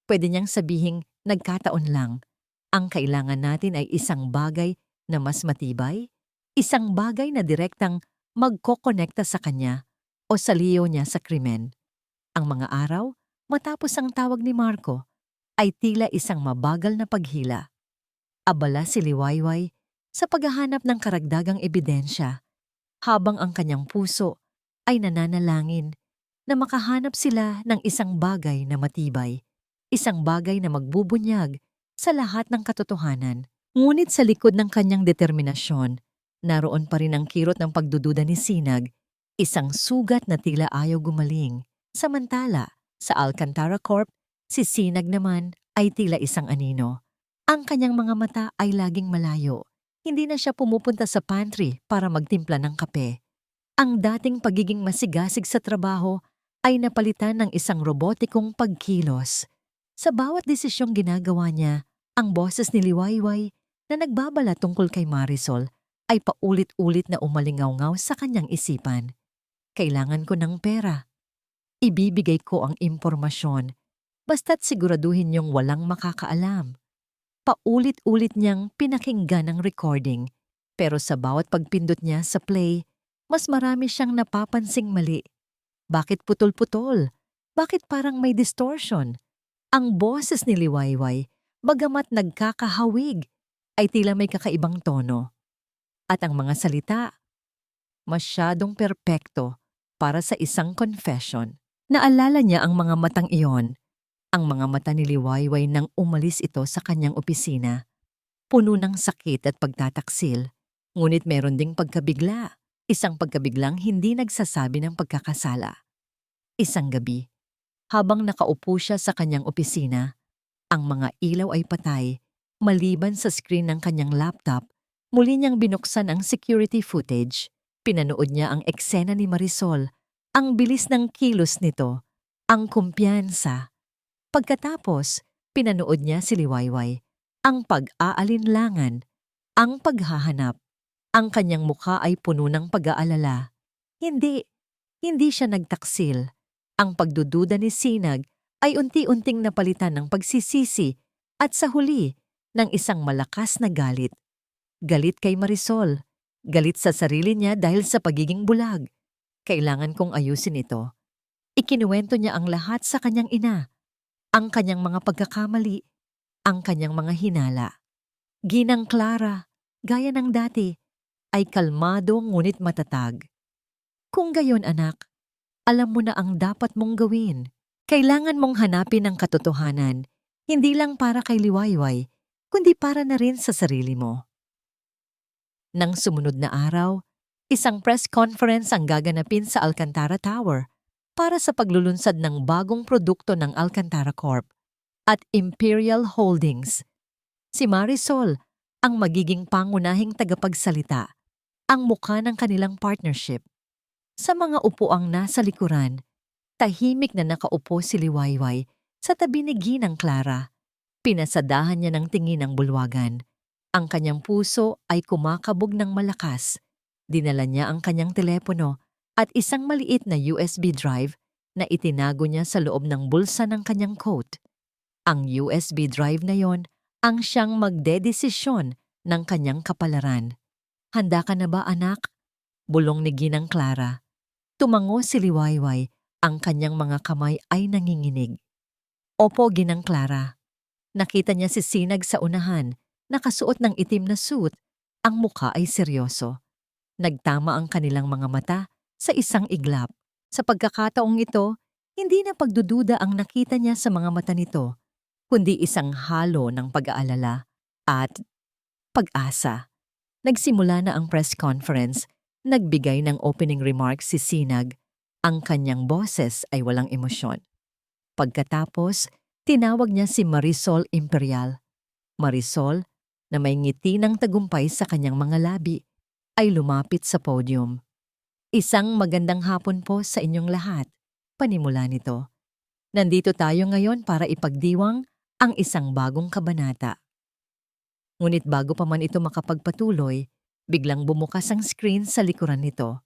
Pwede niyang sabihing nagkataon lang. Ang kailangan natin ay isang bagay na mas matibay, isang bagay na direktang magkokonekta sa kanya o sa liyo niya sa krimen. Ang mga araw, matapos ang tawag ni Marco, ay tila isang mabagal na paghila. Abala si Liwayway sa paghahanap ng karagdagang ebidensya, habang ang kanyang puso ay nananalangin na makahanap sila ng isang bagay na matibay, isang bagay na magbubunyag sa lahat ng katotohanan. Ngunit sa likod ng kanyang determinasyon, naroon pa rin ang kirot ng pagdududa ni Sinag, isang sugat na tila ayaw gumaling. Samantala, sa Alcantara Corp, si Sinag naman ay tila isang anino. Ang kanyang mga mata ay laging malayo. Hindi na siya pumupunta sa pantry para magtimpla ng kape. Ang dating pagiging masigasig sa trabaho ay napalitan ng isang robotikong pagkilos. Sa bawat desisyong ginagawa niya, ang boses ni Liwayway na nagbabala tungkol kay Marisol ay paulit-ulit na umalingaw-ngaw sa kanyang isipan. Kailangan ko ng pera. Ibibigay ko ang impormasyon, basta't siguraduhin niyong walang makakaalam. Paulit-ulit niyang pinakinggan ang recording, pero sa bawat pagpindot niya sa play, mas marami siyang napapansing mali. Bakit putol-putol? Bakit parang may distortion? Ang boses ni Liwayway, bagamat nagkakahawig, ay tila may kakaibang tono. At ang mga salita, masyadong perpekto para sa isang confession. Naalala niya ang mga matang iyon, ang mga mata ni Liwayway nang umalis ito sa kanyang opisina. Puno ng sakit at pagtataksil, ngunit meron ding pagkabigla, isang pagkabiglang hindi nagsasabi ng pagkakasala. Isang gabi, habang nakaupo siya sa kanyang opisina, ang mga ilaw ay patay, maliban sa screen ng kanyang laptop, muli niyang binuksan ang security footage. Pinanood niya ang eksena ni Marisol, ang bilis ng kilos nito, ang kumpiyansa. Pagkatapos, pinanood niya si Liwayway, ang pag-aalinlangan, ang paghahanap. Ang kanyang mukha ay puno ng pag-aalala. Hindi siya nagtaksil. Ang pagdududa ni Sinag ay unti-unting napalitan ng pagsisisi at sa huli ng isang malakas na galit. Galit kay Marisol. Galit sa sarili niya dahil sa pagiging bulag. Kailangan kong ayusin ito. Ikinuwento niya ang lahat sa kanyang ina. Ang kanyang mga pagkakamali, ang kanyang mga hinala. Ginang Clara, gaya ng dati, ay kalmado ngunit matatag. Kung gayon anak, alam mo na ang dapat mong gawin. Kailangan mong hanapin ang katotohanan, hindi lang para kay Liwayway, kundi para na rin sa sarili mo. Nang sumunod na araw, isang press conference ang gaganapin sa Alcantara Tower para sa paglulunsad ng bagong produkto ng Alcantara Corp at Imperial Holdings. Si Marisol ang magiging pangunahing tagapagsalita, ang mukha ng kanilang partnership. Sa mga upuang nasa likuran, tahimik na nakaupo si Liwayway sa tabi ni Ginang Clara. Pinasadahan niya ng tingin ang bulwagan. Ang kanyang puso ay kumakabog ng malakas. Dinala niya ang kanyang telepono at isang maliit na USB drive na itinago niya sa loob ng bulsa ng kanyang coat. Ang USB drive na yon ang siyang magdedesisyon ng kanyang kapalaran. Handa ka na ba anak? Bulong ni Ginang Clara. Tumango si Liwayway, ang kanyang mga kamay ay nanginginig. Opo, Ginang Clara. Nakita niya si Sinag sa unahan, nakasuot ng itim na suit, ang mukha ay seryoso. Nagtama ang kanilang mga mata sa isang iglap. Sa pagkakataong ito, hindi na pagdududa ang nakita niya sa mga mata nito, kundi isang halo ng pag-aalala at pag-asa. Nagsimula na ang press conference, nagbigay ng opening remarks si Sinag. Ang kanyang boses ay walang emosyon. Pagkatapos, tinawag niya si Marisol Imperial. Marisol, na may ngiti ng tagumpay sa kanyang mga labi, ay lumapit sa podium. Isang magandang hapon po sa inyong lahat, panimula nito. Nandito tayo ngayon para ipagdiwang ang isang bagong kabanata. Ngunit bago pa man ito makapagpatuloy, Biglang bumukas ang screen sa likuran nito.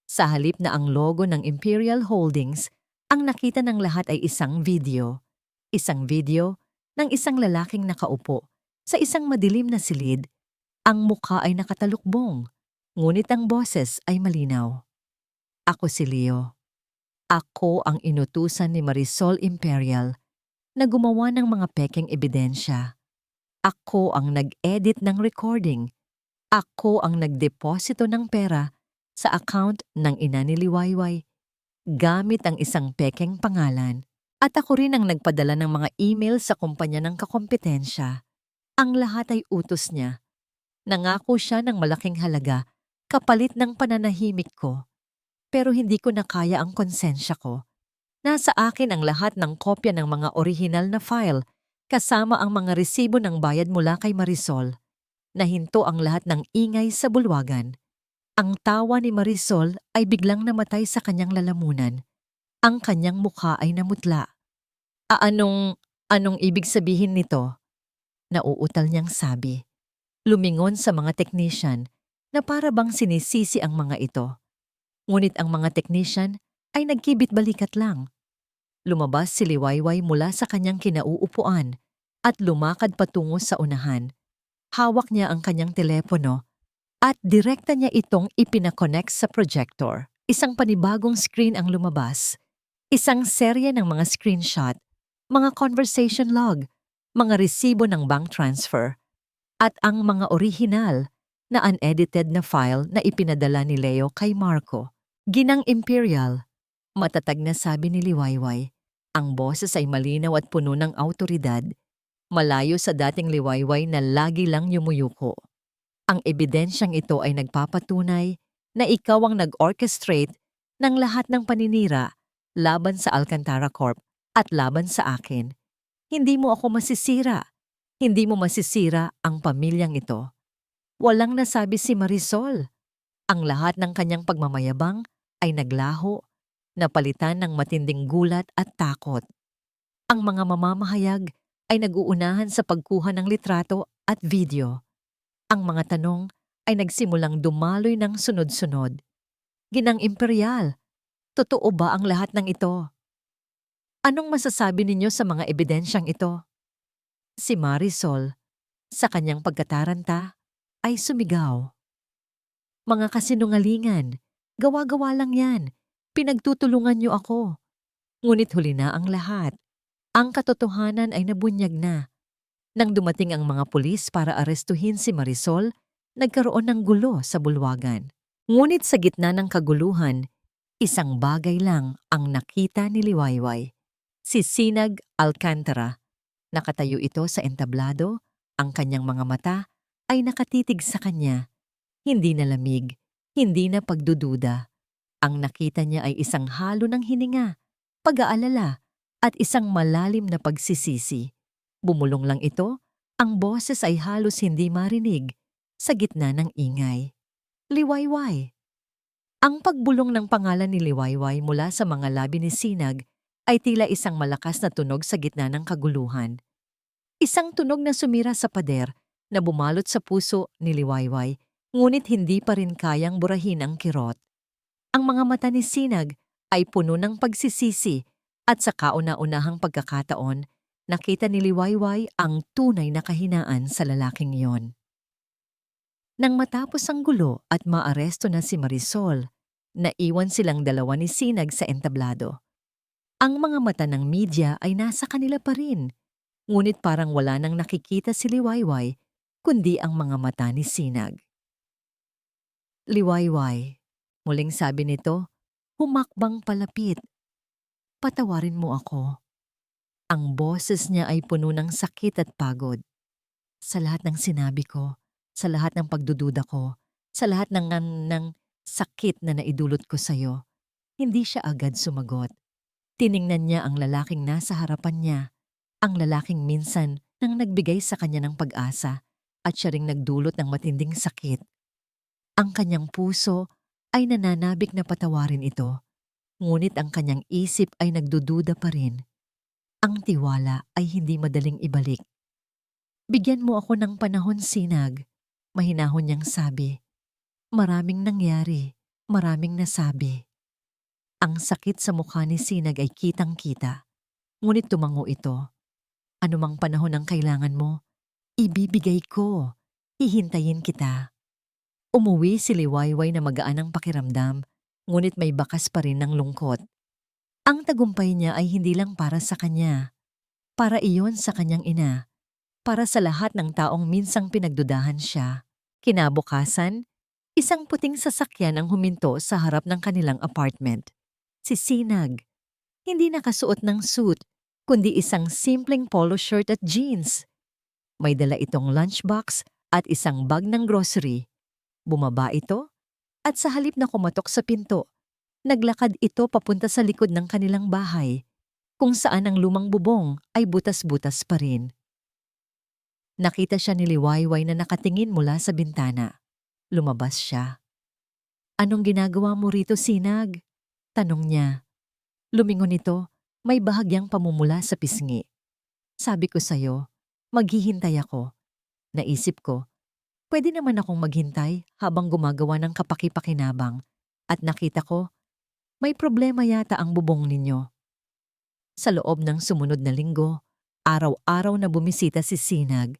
Sa halip na ang logo ng Imperial Holdings, ang nakita ng lahat ay isang video. Isang video ng isang lalaking nakaupo sa isang madilim na silid. Ang mukha ay nakatalukbong, ngunit ang boses ay malinaw. Ako si Leo. Ako ang inutusan ni Marisol Imperial na gumawa ng mga pekeng ebidensya. Ako ang nag-edit ng recording. Ako ang nagdeposito ng pera sa account ng ina ni Liwayway gamit ang isang pekeng pangalan. At ako rin ang nagpadala ng mga email sa kumpanya ng kakompetensya. Ang lahat ay utos niya. Nangako siya ng malaking halaga kapalit ng pananahimik ko. Pero hindi ko na kaya ang konsensya ko. Nasa akin ang lahat ng kopya ng mga orihinal na file kasama ang mga resibo ng bayad mula kay Marisol. Nahinto ang lahat ng ingay sa bulwagan. Ang tawa ni Marisol ay biglang namatay sa kanyang lalamunan. Ang kanyang mukha ay namutla. Anong ibig sabihin nito? Nauutal niyang sabi. Lumingon sa mga technician na para bang sinisisi ang mga ito. Ngunit ang mga technician ay nagkibit-balikat lang. Lumabas si Liwayway mula sa kanyang kinauupuan at lumakad patungo sa unahan. Hawak niya ang kanyang telepono at direkta niya itong ipinakonect sa projector. Isang panibagong screen ang lumabas. Isang serye ng mga screenshot, mga conversation log, mga resibo ng bank transfer, at ang mga orihinal na unedited na file na ipinadala ni Leo kay Marco. Ginang Imperial, matatag na sabi ni Liwayway. Ang boses ay malinaw at puno ng awtoridad, malayo sa dating Liwayway na lagi lang yumuyuko. Ang ebidensyang ito ay nagpapatunay na ikaw ang nag-orchestrate ng lahat ng paninira laban sa Alcantara Corp at laban sa akin. Hindi mo ako masisira. Hindi mo masisira ang pamilyang ito. Walang nasabi si Marisol. Ang lahat ng kanyang pagmamayabang ay naglaho, napalitan ng matinding gulat at takot. Ang mga mamamahayag ay nag-uunahan sa pagkuha ng litrato at video. Ang mga tanong ay nagsimulang dumaloy ng sunod-sunod. Ginang Imperial, totoo ba ang lahat ng ito? Anong masasabi ninyo sa mga ebidensyang ito? Si Marisol, sa kanyang pagkataranta, ay sumigaw. Mga kasinungalingan, gawa-gawa lang yan. Pinagtutulungan niyo ako. Ngunit huli na ang lahat. Ang katotohanan ay nabunyag na. Nang dumating ang mga pulis para arestuhin si Marisol, nagkaroon ng gulo sa bulwagan. Ngunit sa gitna ng kaguluhan, isang bagay lang ang nakita ni Liwayway. Si Sinag Alcantara. Nakatayo ito sa entablado, ang kanyang mga mata ay nakatitig sa kanya. Hindi na lamig, hindi na pagdududa. Ang nakita niya ay isang halo ng hininga, pag-aalala, at isang malalim na pagsisisi. Bumulong lang ito, ang boses ay halos hindi marinig sa gitna ng ingay. Liwayway. Ang pagbulong ng pangalan ni Liwayway mula sa mga labi ni Sinag ay tila isang malakas na tunog sa gitna ng kaguluhan. Isang tunog na sumira sa pader na bumalot sa puso ni Liwayway, ngunit hindi pa rin kayang burahin ang kirot. Ang mga mata ni Sinag ay puno ng pagsisisi at sa kauna-unahang pagkakataon, nakita ni Liwayway ang tunay na kahinaan sa lalaking iyon. Nang matapos ang gulo at maaresto na si Marisol, naiwan silang dalawa ni Sinag sa entablado. Ang mga mata ng media ay nasa kanila pa rin, ngunit parang wala nang nakikita si Liwayway kundi ang mga mata ni Sinag. Liwayway, muling sabi nito, humakbang palapit. Patawarin mo ako. Ang boses niya ay puno ng sakit at pagod. Sa lahat ng sinabi ko, sa lahat ng pagdududa ko, sa lahat ng sakit na naidulot ko sa'yo, hindi siya agad sumagot. Tiningnan niya ang lalaking nasa harapan niya, ang lalaking minsan nang nagbigay sa kanya ng pag-asa at siya ring nagdulot ng matinding sakit. Ang kanyang puso ay nananabik na patawarin ito, ngunit ang kanyang isip ay nagdududa pa rin. Ang tiwala ay hindi madaling ibalik. Bigyan mo ako ng panahon, Sinag, mahinahon niyang sabi. Maraming nangyari, maraming nasabi. Ang sakit sa mukha ni Sinag ay kitang-kita. Ngunit tumango ito. Anumang panahon ang kailangan mo, ibibigay ko. Hihintayin kita. Umuwi si Liwayway na magaan ang pakiramdam, ngunit may bakas pa rin ng lungkot. Ang tagumpay niya ay hindi lang para sa kanya. Para iyon sa kanyang ina. Para sa lahat ng taong minsang pinagdudahan siya. Kinabukasan, isang puting sasakyan ang huminto sa harap ng kanilang apartment. Si Sinag, hindi nakasuot ng suit, kundi isang simpleng polo shirt at jeans. May dala itong lunchbox at isang bag ng grocery. Bumaba ito at sa halip na kumatok sa pinto, naglakad ito papunta sa likod ng kanilang bahay, kung saan ang lumang bubong ay butas-butas pa rin. Nakita siya ni Liwayway na nakatingin mula sa bintana. Lumabas siya. "Anong ginagawa mo rito, Sinag?" tanong niya. Lumingon ito, may bahagyang pamumula sa pisngi. "Sabi ko sa'yo, maghihintay ako." Naisip ko, pwede naman akong maghintay habang gumagawa ng kapaki-pakinabang, at nakita ko, may problema yata ang bubong ninyo. Sa loob ng sumunod na linggo, araw-araw na bumisita si Sinag,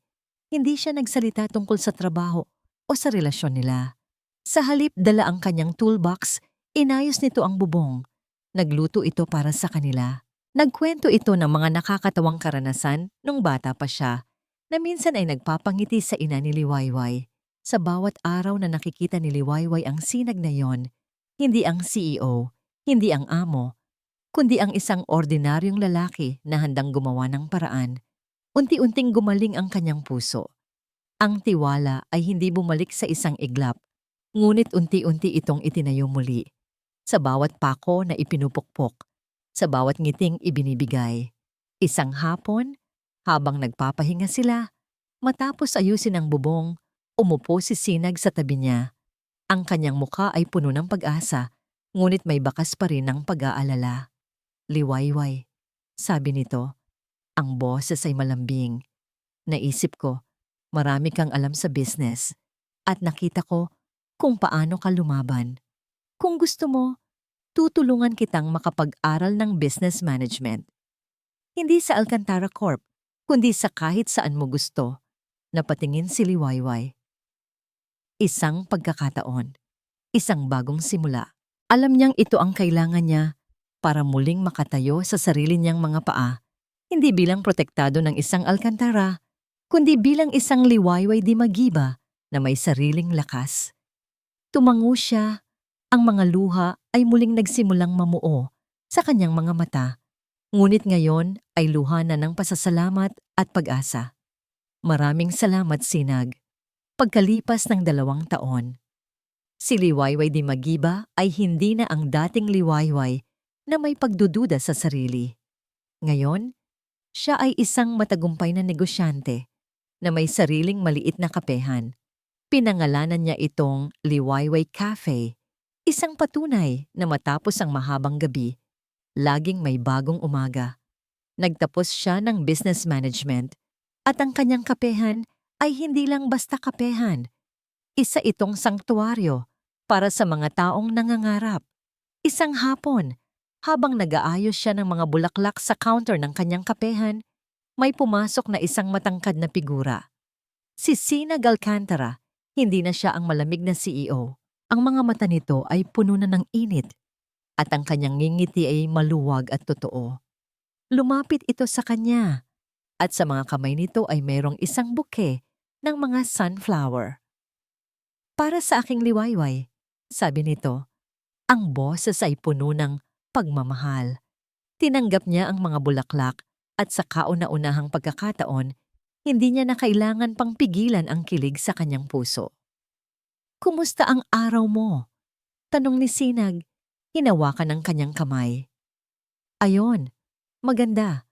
hindi siya nagsalita tungkol sa trabaho o sa relasyon nila. Sa halip dala ang kanyang toolbox, inayos nito ang bubong. Nagluto ito para sa kanila. Nagkwento ito ng mga nakakatawang karanasan nung bata pa siya, na minsan ay nagpapangiti sa ina ni Liwayway. Sa bawat araw na nakikita ni Liwayway ang Sinag na yon, hindi ang CEO, hindi ang amo, kundi ang isang ordinaryong lalaki na handang gumawa ng paraan. Unti-unting gumaling ang kanyang puso. Ang tiwala ay hindi bumalik sa isang iglap, ngunit unti-unti itong itinayo muli. Sa bawat pako na ipinupukpok, sa bawat ngiting ibinibigay. Isang hapon, habang nagpapahinga sila, matapos ayusin ang bubong, umupo si Sinag sa tabi niya. Ang kanyang mukha ay puno ng pag-asa, ngunit may bakas pa rin ng pag-aalala. "Liwayway," sabi nito. Ang boses ay malambing. Naisip ko, marami kang alam sa business, at nakita ko kung paano ka lumaban. Kung gusto mo, tutulungan kitang makapag-aral ng business management. Hindi sa Alcantara Corp, kundi sa kahit saan mo gusto. Napatingin si Liwayway. Isang pagkakataon, isang bagong simula. Alam niyang ito ang kailangan niya para muling makatayo sa sarili niyang mga paa, hindi bilang protektado ng isang Alcantara, kundi bilang isang Liwayway di Magiba na may sariling lakas. Tumango siya. Ang mga luha ay muling nagsimulang mamuo sa kanyang mga mata, ngunit ngayon ay luha na ng pasasalamat at pag-asa. Maraming salamat, Sinag. Pagkalipas ng 2 taon, si Liwayway di Magiba ay hindi na ang dating Liwayway na may pagdududa sa sarili. Ngayon, siya ay isang matagumpay na negosyante na may sariling maliit na kapehan. Pinangalanan niya itong Liwayway Cafe, isang patunay na matapos ang mahabang gabi, laging may bagong umaga. Nagtapos siya ng business management at ang kanyang kapehan ay hindi lang basta kapehan. Isa itong sanktuaryo para sa mga taong nangangarap. Isang hapon, habang nag-aayos siya ng mga bulaklak sa counter ng kanyang kapehan, may pumasok na isang matangkad na figura. Si Sinag Alcantara, hindi na siya ang malamig na CEO. Ang mga mata nito ay puno na ng init at ang kanyang ngingiti ay maluwag at totoo. Lumapit ito sa kanya at sa mga kamay nito ay mayroong isang buke ng mga sunflower. "Para sa aking Liwayway," sabi nito. Ang boses ay puno ng pagmamahal. Tinanggap niya ang mga bulaklak at sa kauna-unahang pagkakataon, hindi niya na kailangan pang pigilan ang kilig sa kanyang puso. "Kumusta ang araw mo?" tanong ni Sinag, hinawakan ng kanyang kamay. "Ayon, maganda.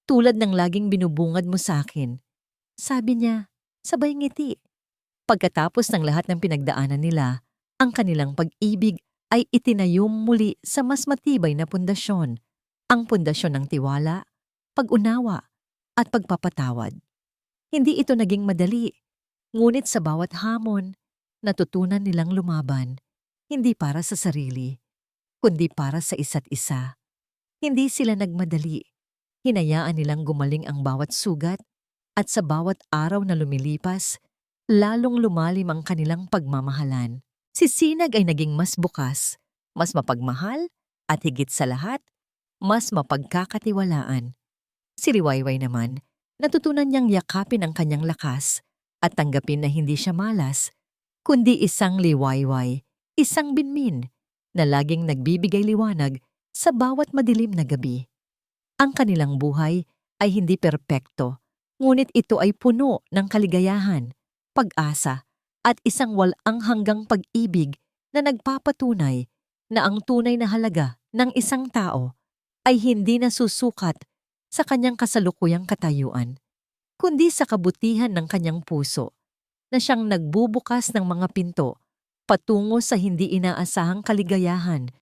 Tulad ng laging binubungad mo sa akin," sabi niya, sabay ngiti. Pagkatapos ng lahat ng pinagdaanan nila, ang kanilang pag-ibig ay itinayong muli sa mas matibay na pundasyon, ang pundasyon ng tiwala, pag-unawa, at pagpapatawad. Hindi ito naging madali, ngunit sa bawat hamon, Natutunan nilang lumaban, hindi para sa sarili, kundi para sa isa't isa. Hindi sila nagmadali. Hinayaan nilang gumaling ang bawat sugat at sa bawat araw na lumilipas, lalong lumalim ang kanilang pagmamahalan. Si Sinag ay naging mas bukas, mas mapagmahal, at higit sa lahat, mas mapagkakatiwalaan. Si Liwayway naman, natutunan niyang yakapin ang kanyang lakas at tanggapin na hindi siya malas, kundi isang liwayway, isang binmin, na laging nagbibigay liwanag sa bawat madilim na gabi. Ang kanilang buhay ay hindi perpekto, ngunit ito ay puno ng kaligayahan, pag-asa, at isang walang hanggang pag-ibig na nagpapatunay na ang tunay na halaga ng isang tao ay hindi nasusukat sa kanyang kasalukuyang katayuan, kundi sa kabutihan ng kanyang puso na siyang nagbubukas ng mga pinto patungo sa hindi inaasahang kaligayahan